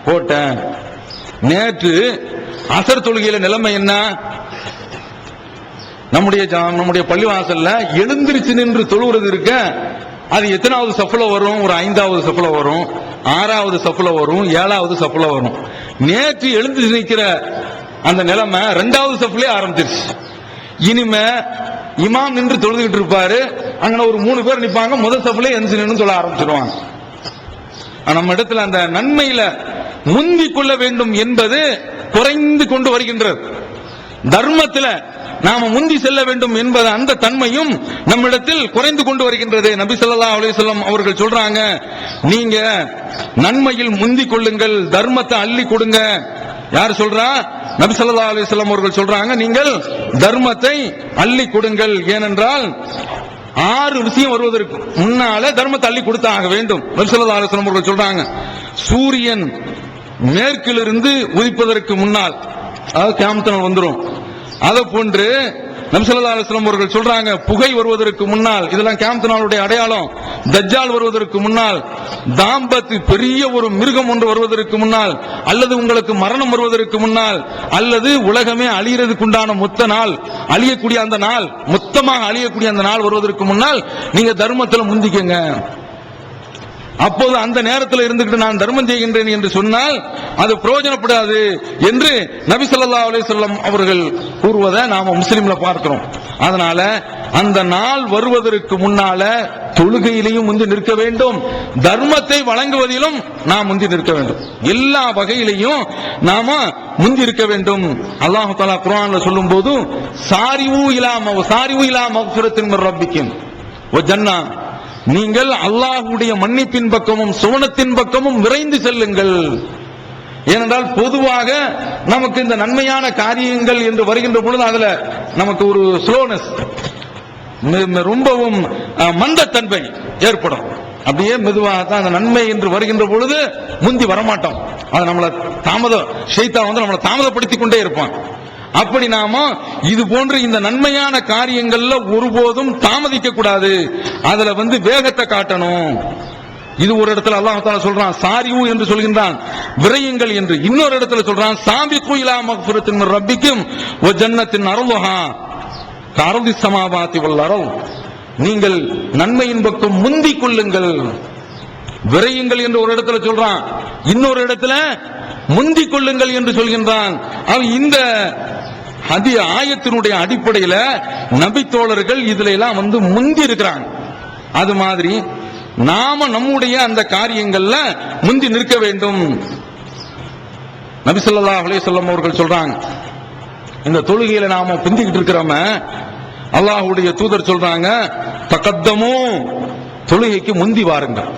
போட்டேன். நேற்று அசர் தொழுகையில நிலைமை என்ன? நம்முடைய பள்ளிவாசல்ல எழுந்திருச்சு நின்று தொழுகிறது இருக்க, அது எத்தனாவது சஃப்ல வரும்? ஒரு 5வது சஃப்ல வரும், 6வது சஃப்ல வரும், 7வது சஃப்ல வரும். நேற்று எழுந்திருச்சு நிற்கிற அந்த நிலைமை 2வது சஃப்லயே ஆரம்பிச்சிருச்சு. இனிமே இமாம் நின்று தொழுதுகிட்டு இருப்பாரு, அங்க ஒரு 3 பேர் நிப்பாங்க, முதல் சஃப்ல எந்திரிச்சு நின்று தொழ ஆரம்பிச்சிருவாங்க. நம்ம இடத்துல அந்த நன்மையில முந்திக் கொள்ள வேண்டும் என்பது குறைந்து கொண்டு வருகின்றது. தர்மத்துல நாம முந்தி செல்ல வேண்டும் என்பது அந்த தன்மையும் நம்மிடத்தில் குறைந்து கொண்டு வருகின்றது. நபி ஸல்லல்லாஹு அலைஹி வஸல்லம் அவர்கள் சொல்றாங்க, நீங்க நன்மையில் முந்திக் கொள்ளுங்கள், தர்மத்தை அள்ளி கொடுங்க. யார் சொல்றா? நபி ஸல்லல்லாஹு அலைஹி வஸல்லம் அவர்கள் சொல்றாங்க, நீங்கள் தர்மத்தை அள்ளி கொடுங்கள். ஏனென்றால் 6 விஷயம் வருவதற்கு முன்னால தர்மத்தை அள்ளி கொடுத்தாக வேண்டும். நபி ஸல்லல்லாஹு அலைஹி வஸல்லம் அவர்கள் சொல்றாங்க, சூரியன் மேற்கிலிருந்து உதிப்பதற்கு முன்னால், அதாவது கியாமத் நாள் வந்துரும். அதை போன்று நபி ஸல்லல்லாஹு அலைஹி வஸல்லம் அவர்கள் சொல்றாங்க, புகை வருவதற்கு முன்னால், இதெல்லாம் கியாமத் நாளுடைய அடையாளம். தஜ்ஜால் வருவதற்கு முன்னால், தாம்பத் பெரிய ஒரு மிருகம் ஒன்று வருவதற்கு முன்னால், அல்லது உங்களுக்கு மரணம் வருவதற்கு முன்னால், அல்லது உலகமே அழியறதுக்குண்டான மொத்த நாள், அழியக்கூடிய அந்த நாள், மொத்தமாக அழியக்கூடிய அந்த நாள் வருவதற்கு முன்னால் நீங்க தர்மத்தில் முந்திக்கங்க. அப்போது அந்த நேரத்தில் இருந்துகிட்டு நான் தர்மம் செய்கின்றேன் என்று சொன்னால் அது பிரயோஜனப்படாது என்று நபி ஸல்லல்லாஹு அலைஹி வஸல்லம் அவர்கள் கூறுவதை நாம முஸ்லிம்ல பார்க்கிறோம். அதனால அந்த நாள் வருவதற்கு முன்னால தொழுகையிலையும் முந்தி நிற்க வேண்டும், தர்மத்தை வழங்குவதிலும் நாம் முந்தி நிற்க வேண்டும். எல்லா வகையிலையும் நாம முந்தி இருக்க வேண்டும். அல்லாஹ் தஆலா குர்ஆன்ல சொல்லும்போது, சாரிவு இலா மக்ஃபிரத்தின் மிர் ரப்பிக்கும் வ ஜன்னா, நீங்கள் அல்லாஹ்வுடைய மன்னிப்பின் பக்கமும் சுவனத்தின் பக்கமும் விரைந்து செல்லுங்கள். ஏனென்றால் பொதுவாக நமக்கு இந்த நன்மையான காரியங்கள் என்று வருகின்ற பொழுது அதுல நமக்கு ஒரு ஸ்லோனஸ், ரொம்பவும் மந்தத்தன்மை ஏற்படும். அப்படியே மெதுவாக தான் அந்த நன்மை என்று வருகின்ற பொழுது முந்தி வரமாட்டோம். அது நம்மளை ஷைத்தான் வந்து நம்மளை தாமதப்படுத்திக் கொண்டே இருப்பான். அப்படி நாம இது போன்ற இந்த நன்மையான காரியங்கள்ல ஒருபோதும் தாமதிக்க கூடாது. அதுல வந்து வேகத்தை காட்டணும். இது ஒரு இடத்துல அல்லாஹ் தஆலா சொல்றான் சாரிவு என்று சொல்கின்றான், விரையுங்கள் என்று. இன்னொரு இடத்துல சொல்றான் சாபிகு இலா மக்ஃபிரத்தின் மின் ரப்பிக்கும் வ ஜன்னத்தின் அர்லுஹா கஅர்தி ஸமாவாதி வல் அர்ல். நீங்கள் நன்மையின் பக்கம் முந்திக் கொள்ளுங்கள், விரையுங்கள் என்று ஒரு இடத்துல சொல்றான், இன்னொரு இடத்துல முந்திக் கொள்ளுங்கள் என்று சொல்கின்றான். இந்த ஆயத்தினுடைய அடிப்படையில நபி தோழர்கள் இதுல எல்லாம் வந்து முந்தி இருக்கிறாங்க. அது மாதிரி நாம நம்முடைய அந்த காரியங்கள்ல முந்தி நிற்க வேண்டும். நபி ஸல்லல்லாஹு அலைஹி வஸல்லம் அவர்கள் சொல்றாங்க, இந்த தொழுகையில நாம பிந்திக்கிட்டு இருக்கிறோம, அல்லாஹ்வுடைய தூதர் சொல்றாங்க, தகத்தமு, தொழுகைக்கு முந்தி வாருங்கள்,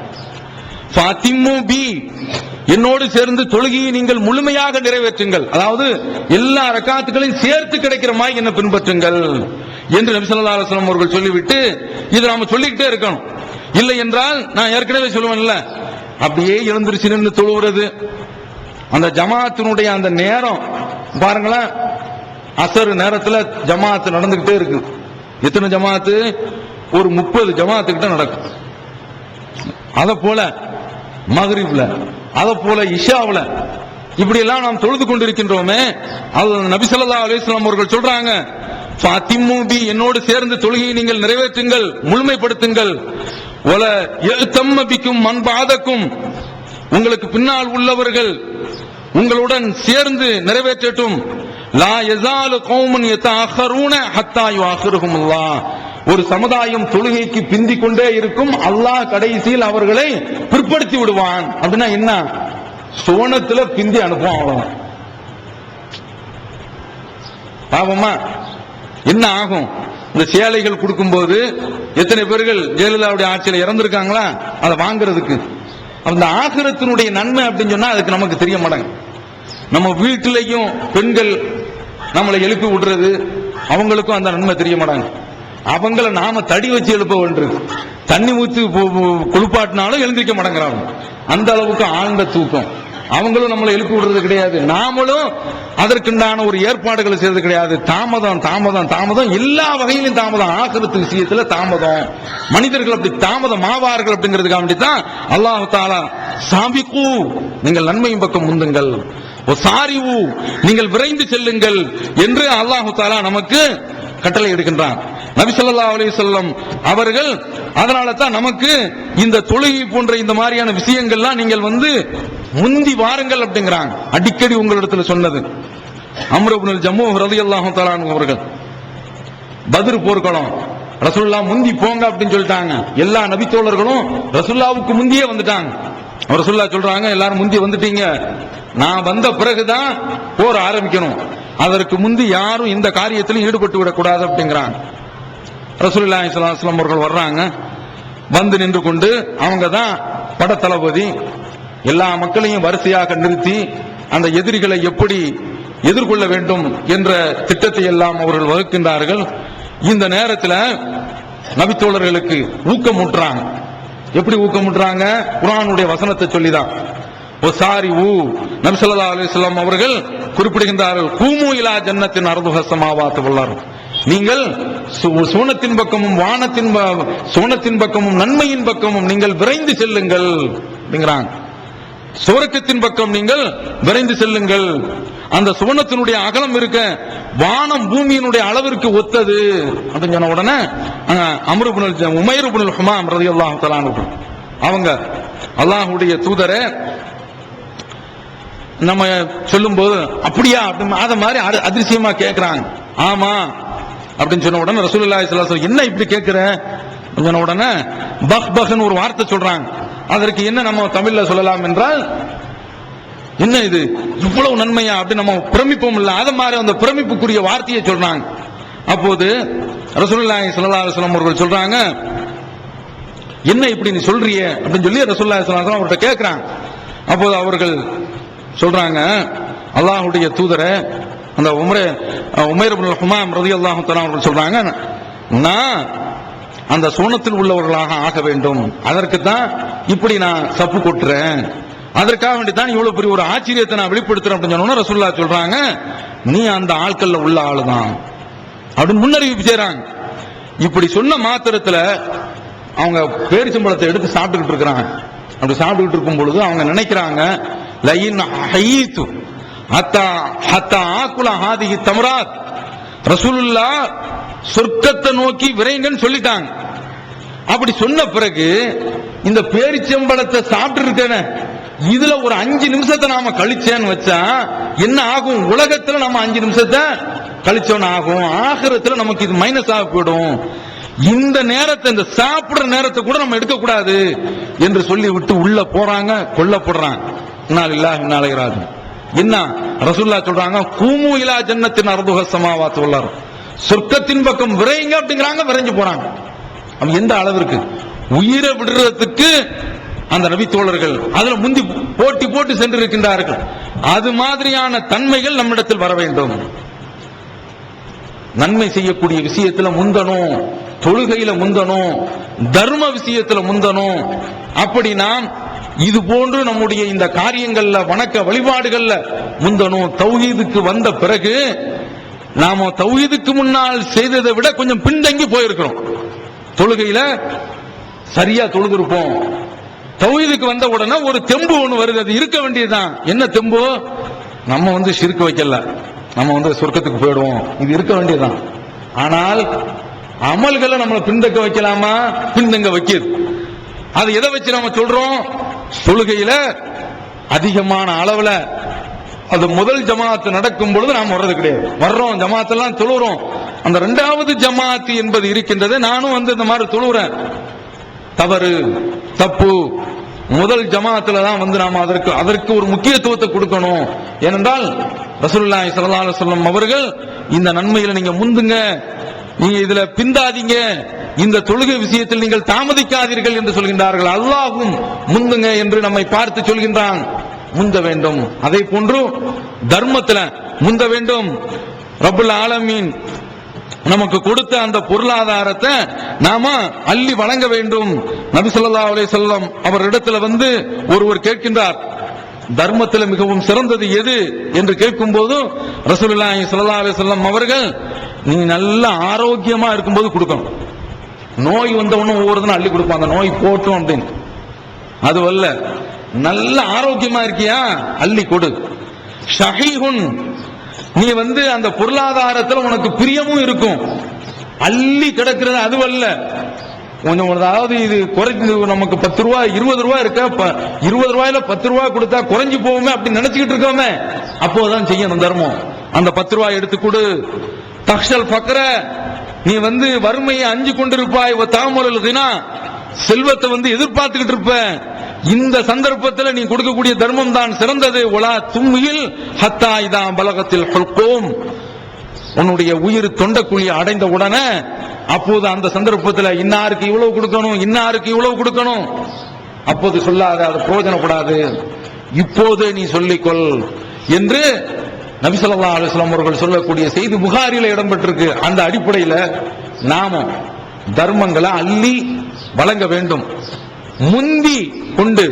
ஃபாத்திம்மு பி, என்னோடு சேர்ந்து தொழுகையை நீங்கள் முழுமையாக நிறைவேற்றுங்கள், அதாவது எல்லா ரக்காத்துகளையும் சேர்த்து கிடைக்கிற மாதிரி என்ன பின்பற்றுங்கள் என்று நபி ஸல்லல்லாஹு அலைஹி வஸல்லம் அவர்கள் சொல்லிவிட்டு இதை நாம சொல்லிக்கிட்டே இருக்கணும். இல்லை என்றால் நான் ஏற்கனவே சொல்லுவேன்ல, அப்படியே எழுந்திருச்சு நின்று தொழுகிறது. அந்த ஜமாத்தினுடைய அந்த நேரம் பாருங்களேன், அசர் நேரத்தில் ஜமாத்து நடந்துகிட்டே இருக்கு. எத்தனை ஜமாத்து? ஒரு 30 ஜமாத்துக்கிட்ட நடக்கும். அத போல மக்ரிப்ல, அத போல இஷாவுல, இப்படி எல்லாம் நாம் தொழுது கொண்டிருக்கின்றோமே. நபி ஸல்லல்லாஹு அலைஹி வஸல்லம் அவர்கள் சொல்றாங்க, ஃபாத்திம்மு பி, என்னோடு சேர்ந்து தொழுகையை நீங்கள் நிறைவேற்றுங்கள், முழுமைப்படுத்துங்கள். வல யதம்ம பிக்கும் மன் பாதக்கும், உங்களுக்கு பின்னால் உள்ளவர்கள் உங்களுடன் சேர்ந்து நிறைவேற்றட்டும். லா யஸாலு கௌமுன் யதஅഖரூன ஹத்தா யுஅഖிருஹுமுல்லாஹ், ஒரு சமுதாயம் தொழுகைக்கு பிந்திக் கொண்டே இருக்கும், அல்லாஹ் கடைசியில் அவர்களை பிற்படுத்தி விடுவான். அப்படின்னா என்ன? சுவனத்துல பிந்தி அனுப்புவான். அவ்வளவுதான். பாவமா என்ன ஆகும்? இந்த சேலைகள் கொடுக்கும் போது எத்தனை பேர்கள் ஜெயலலிதாவுடைய ஆட்சியில் இறந்திருக்காங்களா அதை வாங்குறதுக்கு. அந்த ஆகிரத்தினுடைய நன்மை அப்படின்னு சொன்னா அதுக்கு நமக்கு தெரிய மாட்டாங்க. நம்ம வீட்டிலையும் பெண்கள் நம்மளை எழுப்பி விடுறது, அவங்களுக்கும் அந்த நன்மை தெரிய மாட்டாங்க. அவங்கள நாம தடி வச்சு எழுப்ப வேண்டியது, தண்ணி ஊற்றி குளிப்பாட்டினாலும் எழுந்திருக்க மாட்டேங்கிறாங்க. அந்த அளவுக்கு ஆழ்ந்த தூக்கம். அவங்களும் நம்மளை எழுப்பி விடுறது கிடையாது, நாமளும் அதற்குண்டான ஒரு ஏற்பாடுகளை செய்யறது கிடையாது. தாமதம் தாமதம் தாமதம், எல்லா வகையிலும் தாமதம். ஆகிரத்து விஷயத்துல தாமதம். மனிதர்கள் அப்படி தாமதம் ஆவார்கள் அப்படிங்கிறதுக்காக வேண்டித்தான் அல்லாஹ் தஆலா சாபிகு, நீங்கள் நன்மையின் பக்கம் முந்துங்கள், சாரிவு, நீங்கள் விரைந்து செல்லுங்கள் என்று அல்லாஹ் தஆலா நமக்கு கட்டளை எடுக்கின்றான். நபி ஸல்லல்லாஹு அலைஹி வஸல்லம் அவர்கள் அதனால தான் நமக்கு இந்த தொழுகை போன்ற இந்த மாதிரியான விஷயங்கள்லாம் நீங்கள் வந்து முந்தி வாருங்கள் அப்படிங்கிறாங்க. அடிக்கடி உங்களிடத்தில் சொன்னது அம்ர் இப்னுல் ஜமூஹ் ரலியல்லாஹு தஆலா அன்ஹு அவர்கள், பத்ர் போர்க்களம், ரசூலுல்லாஹ் முந்தி போங்க அப்படின்னு சொல்லிட்டாங்க. எல்லா நபி தோழர்களும் ரசூலுல்லாஹ்வுக்கு முந்தியே வந்துட்டாங்க. ரசூலுல்லாஹ் சொல்றாங்க, எல்லாரும் முந்தி வந்துட்டீங்க, நான் வந்த பிறகுதான் போர் ஆரம்பிக்கணும், அதற்கு முந்தி யாரும் இந்த காரியத்திலும் ஈடுபட்டு விடக்கூடாது அப்படிங்கிறாங்க. ரசூலுல்லாஹி ஸல்லல்லாஹு அலைஹி வஸல்லம் அவர்கள் வர்றாங்க, வந்து நின்று கொண்டு அவங்க தான் படத்தளபதி, எல்லா மக்களையும் வரிசையாக நிறுத்தி அந்த எதிரிகளை எப்படி எதிர்கொள்ள வேண்டும் என்ற திட்டத்தை எல்லாம் அவர்கள் வகுக்கின்றார்கள். இந்த நேரத்தில் நபித்தோழர்களுக்கு ஊக்கமூட்டுறாங்க. எப்படி ஊக்கமூட்டுறாங்க? குர்ஆனுடைய வசனத்தை சொல்லிதான். நபி ஸல்லல்லாஹு அலைஹி வஸல்லம் அவர்கள் குறிப்பிடுகின்றார்கள், கூமு இலா ஜன்னத்தின் அர்துஹ ஸமாவாத்து வல் அர்த், நீங்கள் சூனத்தின் பக்கமும் சூனத்தின் பக்கமும் நன்மையின் பக்கமும் நீங்கள் விரைந்து செல்லுங்கள் அப்படிங்கிறாங்க. சுவர்க்கத்தின் பக்கம் நீங்கள் விரைந்து செல்லுங்கள். அந்த சுவனத்தினுடைய அகலம் இருக்க வானம் பூமியினுடைய அளவிற்கு ஒத்தது அப்படின்னு சொன்ன உடனே உமைர் இப்னுல் ஹுமாம் ரலியல்லாஹு தஆலா அன்ஹு அவங்க அல்லாஹ்வுடைய தூதரை நம்ம சொல்லும் போது அப்படியா அத மாதிரி அதிசயமா கேட்கிறாங்க. ஆமா அப்படின்னு சொன்ன உடனே ரசூலுல்லாஹி ஸல்லல்லாஹு அலைஹி வஸல்லம் என்ன இப்படி கேட்கிற சொன்ன உடனே பஹ்பஹ்னு ஒரு வார்த்தை சொல்றாங்க. அதற்கு என்ன நம்ம தமிழ்ல சொல்லலாம் என்றால், என்ன இது இவ்வளவு நன்மையா அப்படின்னு நம்ம பிரமிப்போம் இல்ல, அத மாதிரி அந்த பிரமிப்புக்குரிய வார்த்தையை சொல்றாங்க. அப்போது ரசூலுல்லாஹி ஸல்லல்லாஹு அலைஹி வஸல்லம் அவர்கள் சொல்றாங்க, என்ன இப்படி நீ சொல்றியே அப்படின்னு சொல்லி ரசூலுல்லாஹி ஸல்லல்லாஹு அலைஹி வஸல்லம் அவர்கிட்ட கேட்கிறாங்க. அப்போது அவர்கள் சொல்றாங்க, அல்லாஹ்வுடைய தூதரே, அந்த உமைர் இப்னு ஹுமாம் ரலியல்லாஹு தஆலா அவர்கள் சொல்றாங்க, நான் அந்த சோனத்தில் உள்ளவர்களாக ஆக வேண்டும், அதற்கு தான் இப்படி நான் சப்பு கொட்டுறேன், அதற்காக வேண்டி தான் இவ்வளவு பெரிய ஒரு ஆச்சரியத்தை நான் வெளிப்படுத்துறேன் அப்படின்னு சொன்னோன்னா ரசூலுல்லாஹ் சொல்றாங்க, நீ அந்த ஆட்கள்ல உள்ள ஆளுதான் அப்படின்னு முன்னறிவிப்பு செய்றாங்க. இப்படி சொன்ன மாத்திரத்துல அவங்க பேரிச்சம்பழத்தை எடுத்து சாப்பிட்டுக்கிட்டு இருக்கிறாங்க. அப்படி சாப்பிட்டுக்கிட்டு இருக்கும் பொழுது அவங்க நினைக்கிறாங்க, லயின் ஹயீது ஹத்தா ஹத்தா ஆக்குல ஹாதிஹி தம்ராத், ரசூலுல்லாஹ் சொர்க்கத்தை நோக்கி விரைங்கன்னு சொல்லிட்டாங்க. அப்படி சொன்ன பிறகு இந்த பேரிச்சம்பழத்தை சாப்பிட்டு இருக்கேன், இதுல ஒரு 5 நிமிஷத்தை நாம கழிச்சேன்னு வச்சா என்ன ஆகும்? உலகத்துல நம்ம 5 நிமிஷத்தை கழிச்சோன்னு ஆகும், ஆகிரத்துல நமக்கு இது மைனஸ் ஆக போயிடும். இந்த நேரத்தை, இந்த சாப்பிடுற நேரத்தை கூட நம்ம எடுக்க கூடாது என்று சொல்லி விட்டு உள்ள போறாங்க, கொல்லப்படுறாங்க. என்ன ரசூலுல்லாஹ் சொல்றாங்க, கூமு இலா ஜன்னத்தின் அர்துஹ ஸமாவாத்து வல் அர்த், சொர்க்கத்தின் பக்கம் விரைங்க அப்படிங்கிறாங்க, விரைஞ்சு போறாங்க. அவன் எந்த அளவிற்கு உயிரை விடுறதுக்கு அந்த நபி தோழர்கள் அதுல முந்தி போட்டி போட்டு சென்று இருக்கின்றார்கள். அது மாதிரியான தன்மைகள் நம்மிடத்தில் வர வேண்டும். நன்மை செய்யக்கூடிய விஷயத்துல முந்தணும், தொழுகையில முந்தணும், தர்ம விஷயத்துல முந்தணும். அப்படி நாம் இது போன்று நம்முடைய இந்த காரியங்கள்ல, வணக்க வழிபாடுகள்ல முந்தணும். தௌஹீதுக்கு வந்த பிறகு நாம தௌஹீதுக்கு முன்னால் செய்ததை விட கொஞ்சம் பின்தங்கி போயிருக்கிறோம். தொழுகையில சரியா தொழுதிருப்போம், தௌஹீதுக்கு வந்த உடனே ஒரு தெம்பு ஒண்ணு வருது, அது இருக்க வேண்டியதுதான். என்ன தெம்பு? நம்ம ஷிர்க் வைக்கல, நம்ம சொர்க்கத்துக்கு போயிடுவோம், இது இருக்க வேண்டியதுதான். ஆனால் அமல்களை நம்மளை பின்தங்க வைக்கலாமா? பின்தங்க வைக்கிறது. அது எதை வச்சு நம்ம சொல்றோம்? தொழுகையில அதிகமான அளவுல அது முதல் ஜமாத்து நடக்கும் பொழுது நாம் வர்றது கிடையாது. வர்றோம், ஜமாத்தெல்லாம் தொழுறோம். அந்த 2வது ஜமாத்து என்பது இருக்கின்றது. நானும் இந்த மாதிரி தொழுறேன், தவறு, தப்பு. முதல் ஜமாத்துல தான் நாம அதற்கு ஒரு முக்கியத்துவத்தை கொடுக்கணும். ஏனென்றால் ரசூலுல்லாஹி ஸல்லல்லாஹு அலைஹி வஸல்லம் அவர்கள் இந்த நன்மையில நீங்க முந்துங்க, நீங்க இதுல பிந்தாதீங்க, இந்த தொழுகை விஷயத்தில் நீங்கள் தாமதிக்காதீர்கள் என்று சொல்கின்றார்கள். அல்லாஹ்வும் முந்துங்க என்று நம்மை பார்த்து சொல்கின்றான். முந்த வேண்டும். அதே போன்று தர்மத்துல முந்த வேண்டும். ரப்புல் ஆலமீன் நமக்கு கொடுத்த அந்த பொருளாதாரத்தை நாம அள்ளி வழங்க வேண்டும். நபி ஸல்லல்லாஹு அலைஹி வஸல்லம் அவரிடத்துல ஒருவர் கேட்கின்றார், தர்மத்தில் மிகவும் சிறந்தது எது என்று கேட்கும் போது ரசூலுல்லாஹி ஸல்லல்லாஹு அலைஹி வஸல்லம் அவர்கள், நீ நல்ல ஆரோக்கியமா இருக்கும்போது கொடுக்கணும். நோய் வந்தவனும் ஒவ்வொருத்தனும் அள்ளி கொடுப்பான், அந்த நோய் போட்டும் அப்படின்னு. அதுவல்ல, நல்ல ஆரோக்கியமா இருக்கியா, அள்ளி கொடு. ஷஹீஹுன், நீ அந்த பொருளாதாரத்தில் உனக்கு பிரியமும் இருக்கும், அள்ளி கிடக்கிறது அதுவல்ல. கொஞ்சம் அதாவது இது குறைஞ்சு நமக்கு 10 ரூபாய் 20 ரூபாய் இருக்க, 20 ரூபாயில 10 ரூபாய் கொடுத்தா குறைஞ்சு போவோமே அப்படி நினைச்சுக்கிட்டு இருக்கோமே, அப்போதான் செய்யணும் தர்மம். அந்த 10 ரூபாய் எடுத்து கொடு. தக்ஷல் ஃபக்ர, நீ வறுமையை அஞ்சு கொண்டிருப்பாய். தாமரல் தினா, செல்வத்தை எதிர்பார்த்துக்கிட்டு இருப்ப. இந்த சந்தர்ப்பத்தில் நீ கொடுக்கக்கூடிய தர்மம் தான் சிறந்தது. ஒலா தும்மியில் ஹத்தா இதா பலகத்தில் ஹுல்கூம், உன்னுடைய உயிர் தொண்டக்குழியை அடைந்த உடனே அப்போது அந்த சந்தர்ப்பத்தில் இன்னாருக்கு இவ்வளவு கொடுக்கணும், இன்னாருக்கு இவ்வளவு கொடுக்கணும், அப்போது சொல்லாத, அது பிரயோஜனப்படாது, இப்போது நீ சொல்லிக்கொள் என்று நபி ஸல்லல்லாஹு அலைஹி வஸல்லம் அவர்கள் சொல்லக்கூடிய செய்தி புகாரில இடம்பெற்றிருக்கு. அந்த அடிப்படையில் நாம தர்மங்களை அள்ளி வழங்க வேண்டும். முந்தி கொண்டு,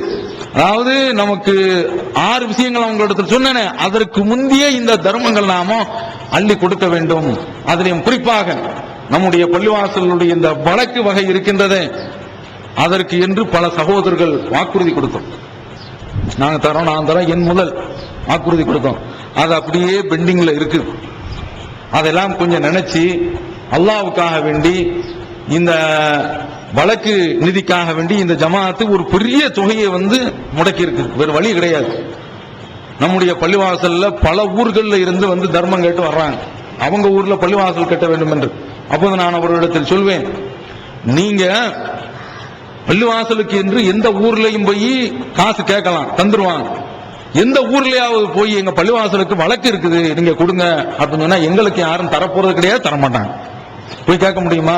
அதாவது நமக்கு 6 விஷயங்கள் அவங்களிடத்தில் சொன்னேன், அதற்கு முந்திய இந்த தர்மங்கள் நாம அள்ளி கொடுக்க வேண்டும். அதிலும் குறிப்பாக நம்முடைய பள்ளிவாசலுடைய இந்த வழக்கு வகை இருக்கின்றது, அதற்கு என்று பல சகோதரர்கள் வாக்குறுதி கொடுத்தோம். நாங்க தரோம், நான் தரோம், என் முதல் வாக்குறுதி கொடுத்தோம். அது அப்படியே பெண்டிங்ல இருக்கு. அதெல்லாம் கொஞ்சம் நினைச்சு அல்லாஹ்வுக்காக வேண்டி, இந்த வழக்கு நிதிக்காக வேண்டி இந்த ஜமாஅத்து ஒரு பெரிய தொகையை முடக்கி இருக்கு. வேறு வழி கிடையாது. நம்முடைய பள்ளிவாசல்ல பல ஊர்கள்ல இருந்து தர்மம் கேட்டு வர்றாங்க, அவங்க ஊர்ல பள்ளிவாசல் கட்ட வேண்டும் என்று. அப்போது நான் அவர்களிடத்தில் சொல்வேன், நீங்க பள்ளிவாசலுக்கு என்று எந்த ஊர்லயும் போய் காசு கேட்கலாம், தந்துருவாங்க. எந்த ஊர்லயாவது போய் எங்க பள்ளிவாசலுக்கு வழக்கு இருக்குது, நீங்க கொடுங்க அப்படின்னு சொன்னா எங்களுக்கு யாரும் தரப்போறது கிடையாது, தரமாட்டாங்க. போய் கேட்க முடியுமா?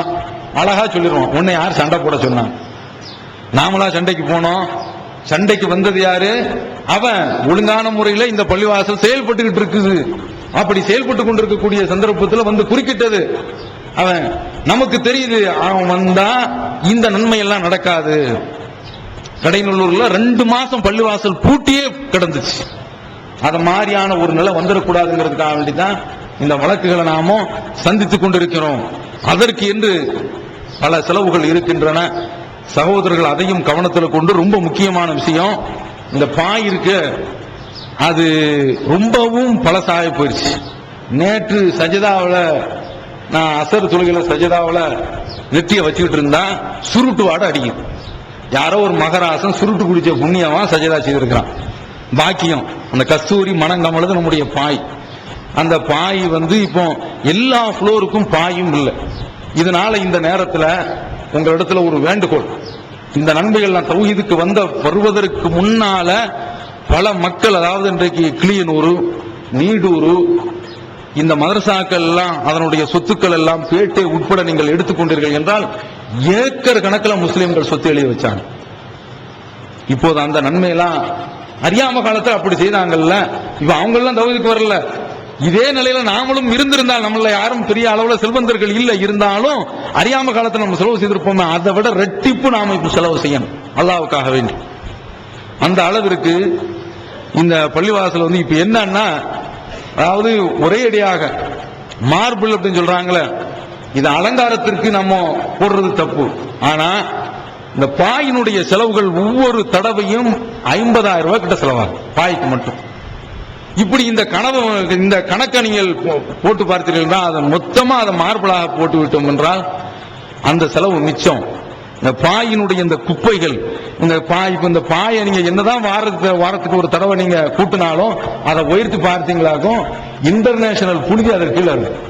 அழகா சொல்லிடுவோம், உன்னை யார் சண்டை போட சொன்னாங்க, நாமளா சண்டைக்கு போனோம்? சண்டைக்கு வந்தது யாரு? அவன் ஒழுங்கான முறையில் இந்த பள்ளிவாசல் செயல்பட்டுக்கிட்டு இருக்குது. அப்படி செயல்பட்டு கொண்டிருக்கக்கூடிய சந்தர்ப்பத்தில் வந்து குறுக்கிட்டது அவன். நமக்கு தெரியுது அவன் வந்தா இந்த நன்மை எல்லாம் நடக்காது. கடைநல்லூர்ல 2 மாசம் பள்ளிவாசல் பூட்டியே கிடந்துச்சு. அத மாதிரியான ஒரு நிலை வந்துடக்கூடாதுங்கிறதுக்காக வேண்டிதான் இந்த வழக்குகளை நாம சந்தித்துக் கொண்டிருக்கிறோம். அதற்கு என்று பல செலவுகள் இருக்கின்றன. சகோதரர்கள் அதையும் கவனத்தில் கொண்டு, ரொம்ப முக்கியமான விஷயம், இந்த பாய் இருக்கு, அது ரொம்பவும் பழசாய போயிடுச்சு. நேற்று சஜிதாவில் நான் அசர் தொழுகையில சஜிதாவில் நெற்றிய வச்சுக்கிட்டு இருந்தா சுருட்டு வாட அடிக்கும். யாரோ ஒரு மகராசன் சுருட்டு குடிச்ச புண்ணியமா சஜிதா செய்திருக்கிறான். பாக்கியம் அந்த கஸ்தூரி மணங்கமலது நம்முடைய பாய். அந்த பாய் வந்து இப்போ எல்லா ஃப்ளோருக்கும் பாயும் இல்லை. இதனால இந்த நேரத்தில் உங்களிடத்துல ஒரு வேண்டுகோள், இந்த நன்மைகள் நான் தௌஹீதுக்கு வருவதற்கு முன்னால பல மக்கள், அதாவது இன்றைக்கு கிளியனூர், நீடூர், இந்த மதரசாக்கள் எல்லாம் அதனுடைய சொத்துக்கள் எல்லாம் பேட்டை உட்பட நீங்கள் எடுத்துக்கொண்டீர்கள் என்றால் ஏக்கர் கணக்கில் முஸ்லிம்கள் சொத்து எழுதி வச்சாங்க. இப்போது அந்த நன்மையெல்லாம் அறியாம காலத்தில் அப்படி செய்தாங்கல்ல, இப்ப அவங்க எல்லாம் தௌஹீதுக்கு வரல. இதே நிலையில நாமளும் இருந்திருந்தால், நம்மள யாரும் பெரிய அளவுல செல்வந்தர்கள் இல்ல, இருந்தாலும் அறியாம காலத்தில் நம்ம செலவு செய்திருப்போமே, அதை விட ரெட்டிப்பு நாம இப்ப செலவு செய்யணும் அல்லாஹ்வுக்காக வேண்டி. அந்த அளவிற்கு இந்த பள்ளிவாசல் வந்து இப்ப என்னன்னா, அதாவது ஒரே அடியாக மார்பிள் அப்படின்னு சொல்றாங்களே, இது அலங்காரத்திற்கு நம்ம போடுறது தப்பு. ஆனா இந்த பாயினுடைய செலவுகள் ஒவ்வொரு தடவையும் 50,000 ரூபாய் கிட்ட செலவாகும் பாய்க்கு மட்டும். இப்படி இந்த கணக்கை நீங்கள் போட்டு பார்த்தீர்கள்னா, அதை மொத்தமா அதை மார்பிளாக போட்டு விட்டோம் என்றால் அந்த செலவு மிச்சம். இந்த பாயினுடைய இந்த குப்பைகள், இந்த பாயை நீங்க என்னதான் வாரத்துக்கு ஒரு தடவை நீங்க கூட்டினாலும் அதை உயர்த்தி பார்த்தீங்களாக்கும் இன்டர்நேஷனல் புழுதி அதற்கு கீழே இருக்கு.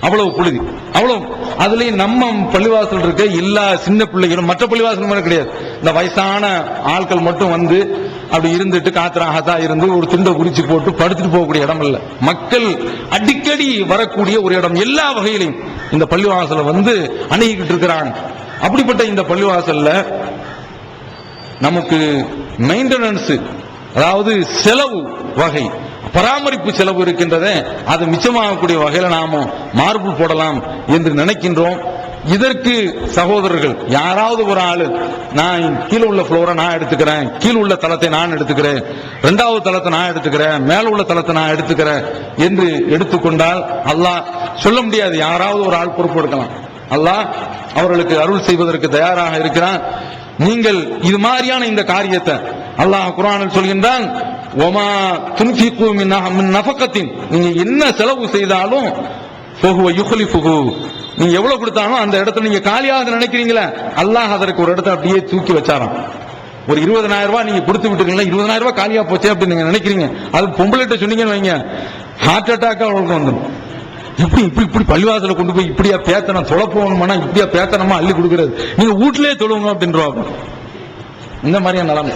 அவ்வளவு புழுதி, அவ்வளவு. அதுலயும் நம்ம பள்ளிவாசல் இருக்க எல்லா சின்ன பிள்ளைகளும், மற்ற பள்ளிவாசல் மாதிரி கிடையாது, இந்த வயசான ஆட்கள் மட்டும் வந்து அப்படி இருந்துட்டு காத்திராகத்தான் இருந்து ஒரு துண்டை குடிச்சு போட்டு படுத்துட்டு போகக்கூடிய இடம் இல்ல. மக்கள் அடிக்கடி வரக்கூடிய ஒரு இடம். எல்லா வகையிலையும் இந்த பள்ளிவாசலை வந்து அணுகிக்கிட்டு இருக்கிறாங்க. அப்படிப்பட்ட இந்த பள்ளிவாசல்ல நமக்கு மெயின்டெனன்ஸ், அதாவது செலவு வகை, பராமரிப்பு செலவு இருக்கின்றதே, அது மிச்சமாகக்கூடிய வகையில நாம மார்பிள் போடலாம் என்று நினைக்கின்றோம். இதற்கு சகோதரர்கள் யாராவது ஒரு ஆளு, நான் கீழே உள்ள ஃப்ளோரை நான் எடுத்துக்கிறேன், கீழே உள்ள தளத்தை நான் எடுத்துக்கிறேன், 2வது தளத்தை நான் எடுத்துக்கிறேன், மேல உள்ள தளத்தை நான் எடுத்துக்கிறேன் என்று எடுத்துக்கொண்டால் அல்லாஹ் சொல்ல முடியாது, யாராவது ஒரு ஆள் பொறுப்பு எடுக்கலாம். அல்லாஹ் அவர்களுக்கு அருள் செய்வதற்கு தயாராக இருக்கிறான். நீங்கள் இது மாதிரியான இந்த காரியத்தை அல்லாஹ் குர்ஆனில் சொல்கின்றான், ஒமா துன்ஃபிகு மின் நஃபகத்தின், நீங்க என்ன செலவு செய்தாலும் ஃபஹுவ யுக்லிஃபுஹு, நீங்க எவ்வளவு கொடுத்தாலும் அந்த இடத்துல நீங்க காலியாக நினைக்கிறீங்களா, அல்லாஹ் அதற்கு ஒரு இடத்தை அப்படியே தூக்கி வச்சாராம். ஒரு 20,000 ரூபாய் நீங்க கொடுத்து விட்டுருக்கீங்களா, 20,000 ரூபாய் காலியா போச்சு அப்படின்னு நீங்க நினைக்கிறீங்க, அது பொம்பளைட்ட சொன்னீங்கன்னு வைங்க, ஹார்ட் அட்டாக்கா அவங்களுக்கு வந்துடும். இப்படி பள்ளிவாசல கொண்டு போய் இப்படியா பேத்தனம் தொலை போகணுமானா, இப்படியா பேத்தனமா அள்ளி கொடுக்கறது, நீங்க வீட்டிலேயே தொழுவுங்க அப்படின்றாங்க. இந்த மாதிரியான நிலைமை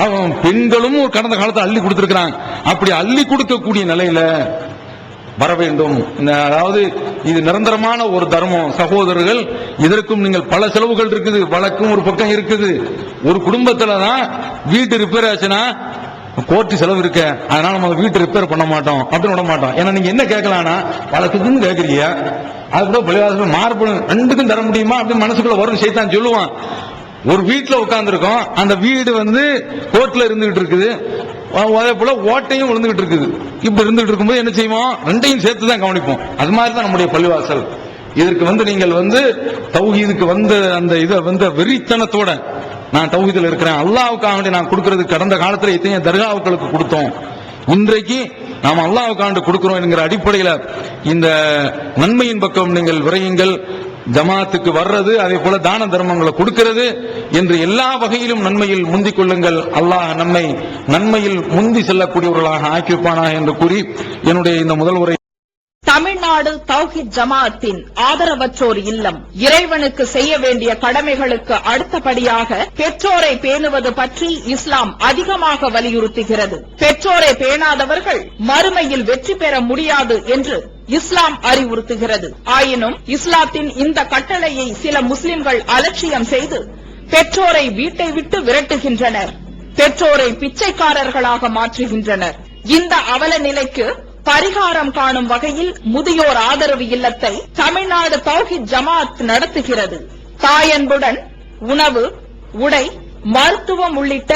அவன் பெண்களும் ஒரு கடந்த காலத்தை அள்ளி கொடுத்திருக்கிறாங்க. அப்படி அள்ளி கொடுக்கக்கூடிய நிலையில வர வேண்டும். அதாவது இது நிரந்தரமான ஒரு தர்மம் சகோதரர்கள். இதற்கும் நீங்கள் பல செலவுகள் இருக்குது, வழக்கும் ஒரு பக்கம் இருக்குது. ஒரு குடும்பத்துல தான் வீட்டு ரிப்பேர் ஆச்சுன்னா கோர்ட்டு செலவு இருக்க, அதனால நம்ம வீட்டு ரிப்பேர் பண்ண மாட்டோம் அப்படின்னு விட மாட்டோம். ஏன்னா நீங்க என்ன கேட்கலாம்னா வழக்குன்னு கேட்கறீங்க, அது கூட பள்ளிவாசல் மார்பு 2க்கும் தர முடியுமா அப்படின்னு மனசுக்குள்ள வரும், சைத்தான் சொல்லுவான். ஒரு வீட்டுல உட்கார்ந்து இருக்கோம், அந்த வீடு வந்து கோர்ட்ல இருந்துகிட்டு இருக்குது, அதே போல ஓட்டையும் விழுந்துகிட்டு இருக்குது. இப்ப இருந்துகிட்டு இருக்கும்போது என்ன செய்வோம், 2யும் சேர்த்து தான் கவனிப்போம். அது மாதிரி தான் நம்முடைய பள்ளிவாசல். இதற்கு நீங்கள் தௌஹீதுக்கு அந்த இதை வெறித்தனத்தோட நான் தௌஹீதுல இருக்கிறேன், அல்லாஹ்வுக்காக வேண்டி நான் கொடுக்கிறது. கடந்த காலத்துல எத்தனையோ தர்காவுக்களுக்கு கொடுத்தோம், இன்றைக்கு நாம் அல்லாஹ்வுக்காக கொடுக்கிறோம் என்கிற அடிப்படையில இந்த நன்மையின் பக்கம் நீங்கள் விரையுங்கள். ஜமாத்துக்கு வர்றது, அதே போல தான தர்மங்களை கொடுக்கிறது என்று எல்லா வகையிலும் நன்மையில் முந்திக் கொள்ளுங்கள். அல்லாஹ் நம்மை நன்மையில் முந்தி செல்லக்கூடியவர்களாக ஆக்கியிருப்பானாக என்று கூறி என்னுடைய இந்த முதல் உரை. தமிழ்நாடு தௌஹீத் ஜமாஅத்தின் ஆதரவற்றோர் இல்லம் இறைவனுக்கு செய்ய வேண்டிய கடமைகளுக்கு அடுத்தபடியாக பெற்றோரை பேணுவது பற்றி இஸ்லாம் அதிகமாக வலியுறுத்துகிறது. பெற்றோரை பேணாதவர்கள் மறுமையில் வெற்றி பெற முடியாது என்று இஸ்லாம் அறிவுறுத்துகிறது. ஆயினும் இஸ்லாத்தின் இந்த கட்டளையை சில முஸ்லிம்கள் அலட்சியம் செய்து பெற்றோரை வீட்டை விட்டு விரட்டுகின்றனர். பெற்றோரை பிச்சைக்காரர்களாக மாற்றுகின்றனர். இந்த அவல நிலைக்கு பரிகாரம் காணும் வகையில் முதியோர் ஆதரவு இல்லத்தை தமிழ்நாடு தௌஹீத் ஜமாஅத் நடத்துகிறது. தாயன்புடன் உணவு, உடை, மருத்துவம் உள்ளிட்ட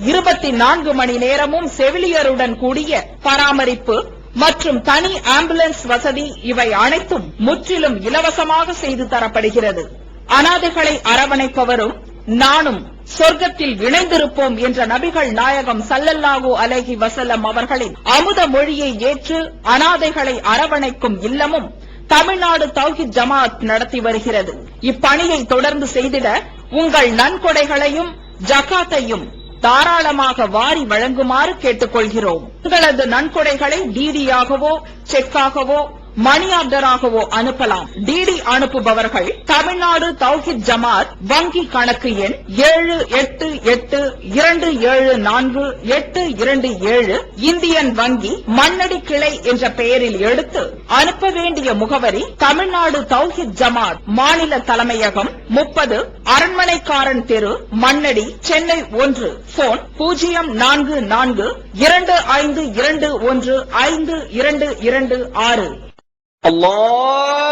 24 மணி நேரமும் செவிலியருடன் கூடிய பராமரிப்பு மற்றும் தனி ஆம்புலன்ஸ் வசதி இவை அனைத்தும் முற்றிலும் இலவசமாக செய்து தரப்படுகிறது. அனாதைகளை அரவணைப்பவரும் நானும் சொர்க்கத்தில் இணைந்திருப்போம் என்ற நபிகள் நாயகம் ஸல்லல்லாஹு அலைஹி வஸல்லம் அவர்களின் அமுத மொழியை ஏற்று அனாதைகளை அரவணைக்கும் இல்லமும் தமிழ்நாடு தௌஹீத் ஜமாஅத் நடத்தி வருகிறது. இப்பணியை தொடர்ந்து செய்திட உங்கள் நன்கொடைகளையும் ஜகாத்தையும் தாராளமாக வாரி வழங்குமாறு கேட்டுக்கொள்கிறோம். உங்களது நன்கொடைகளை டிடியாகவோ செக்காகவோ மணி ஆர்டராகவோ அனுப்பலாம். டிடி அனுப்புபவர்கள் தமிழ்நாடு தௌஹீத் ஜமாஅத் வங்கி கணக்கு எண் 7882748227 இந்தியன் வங்கி மண்ணடி கிளை என்ற பெயரில் எடுத்து அனுப்ப வேண்டிய முகவரி தமிழ்நாடு தௌஹீத் ஜமாஅத் மாநில தலைமையகம் 30 அரண்மனைக்காரன் தெரு மண்ணடி சென்னை 1 போன் 044252152226. Allah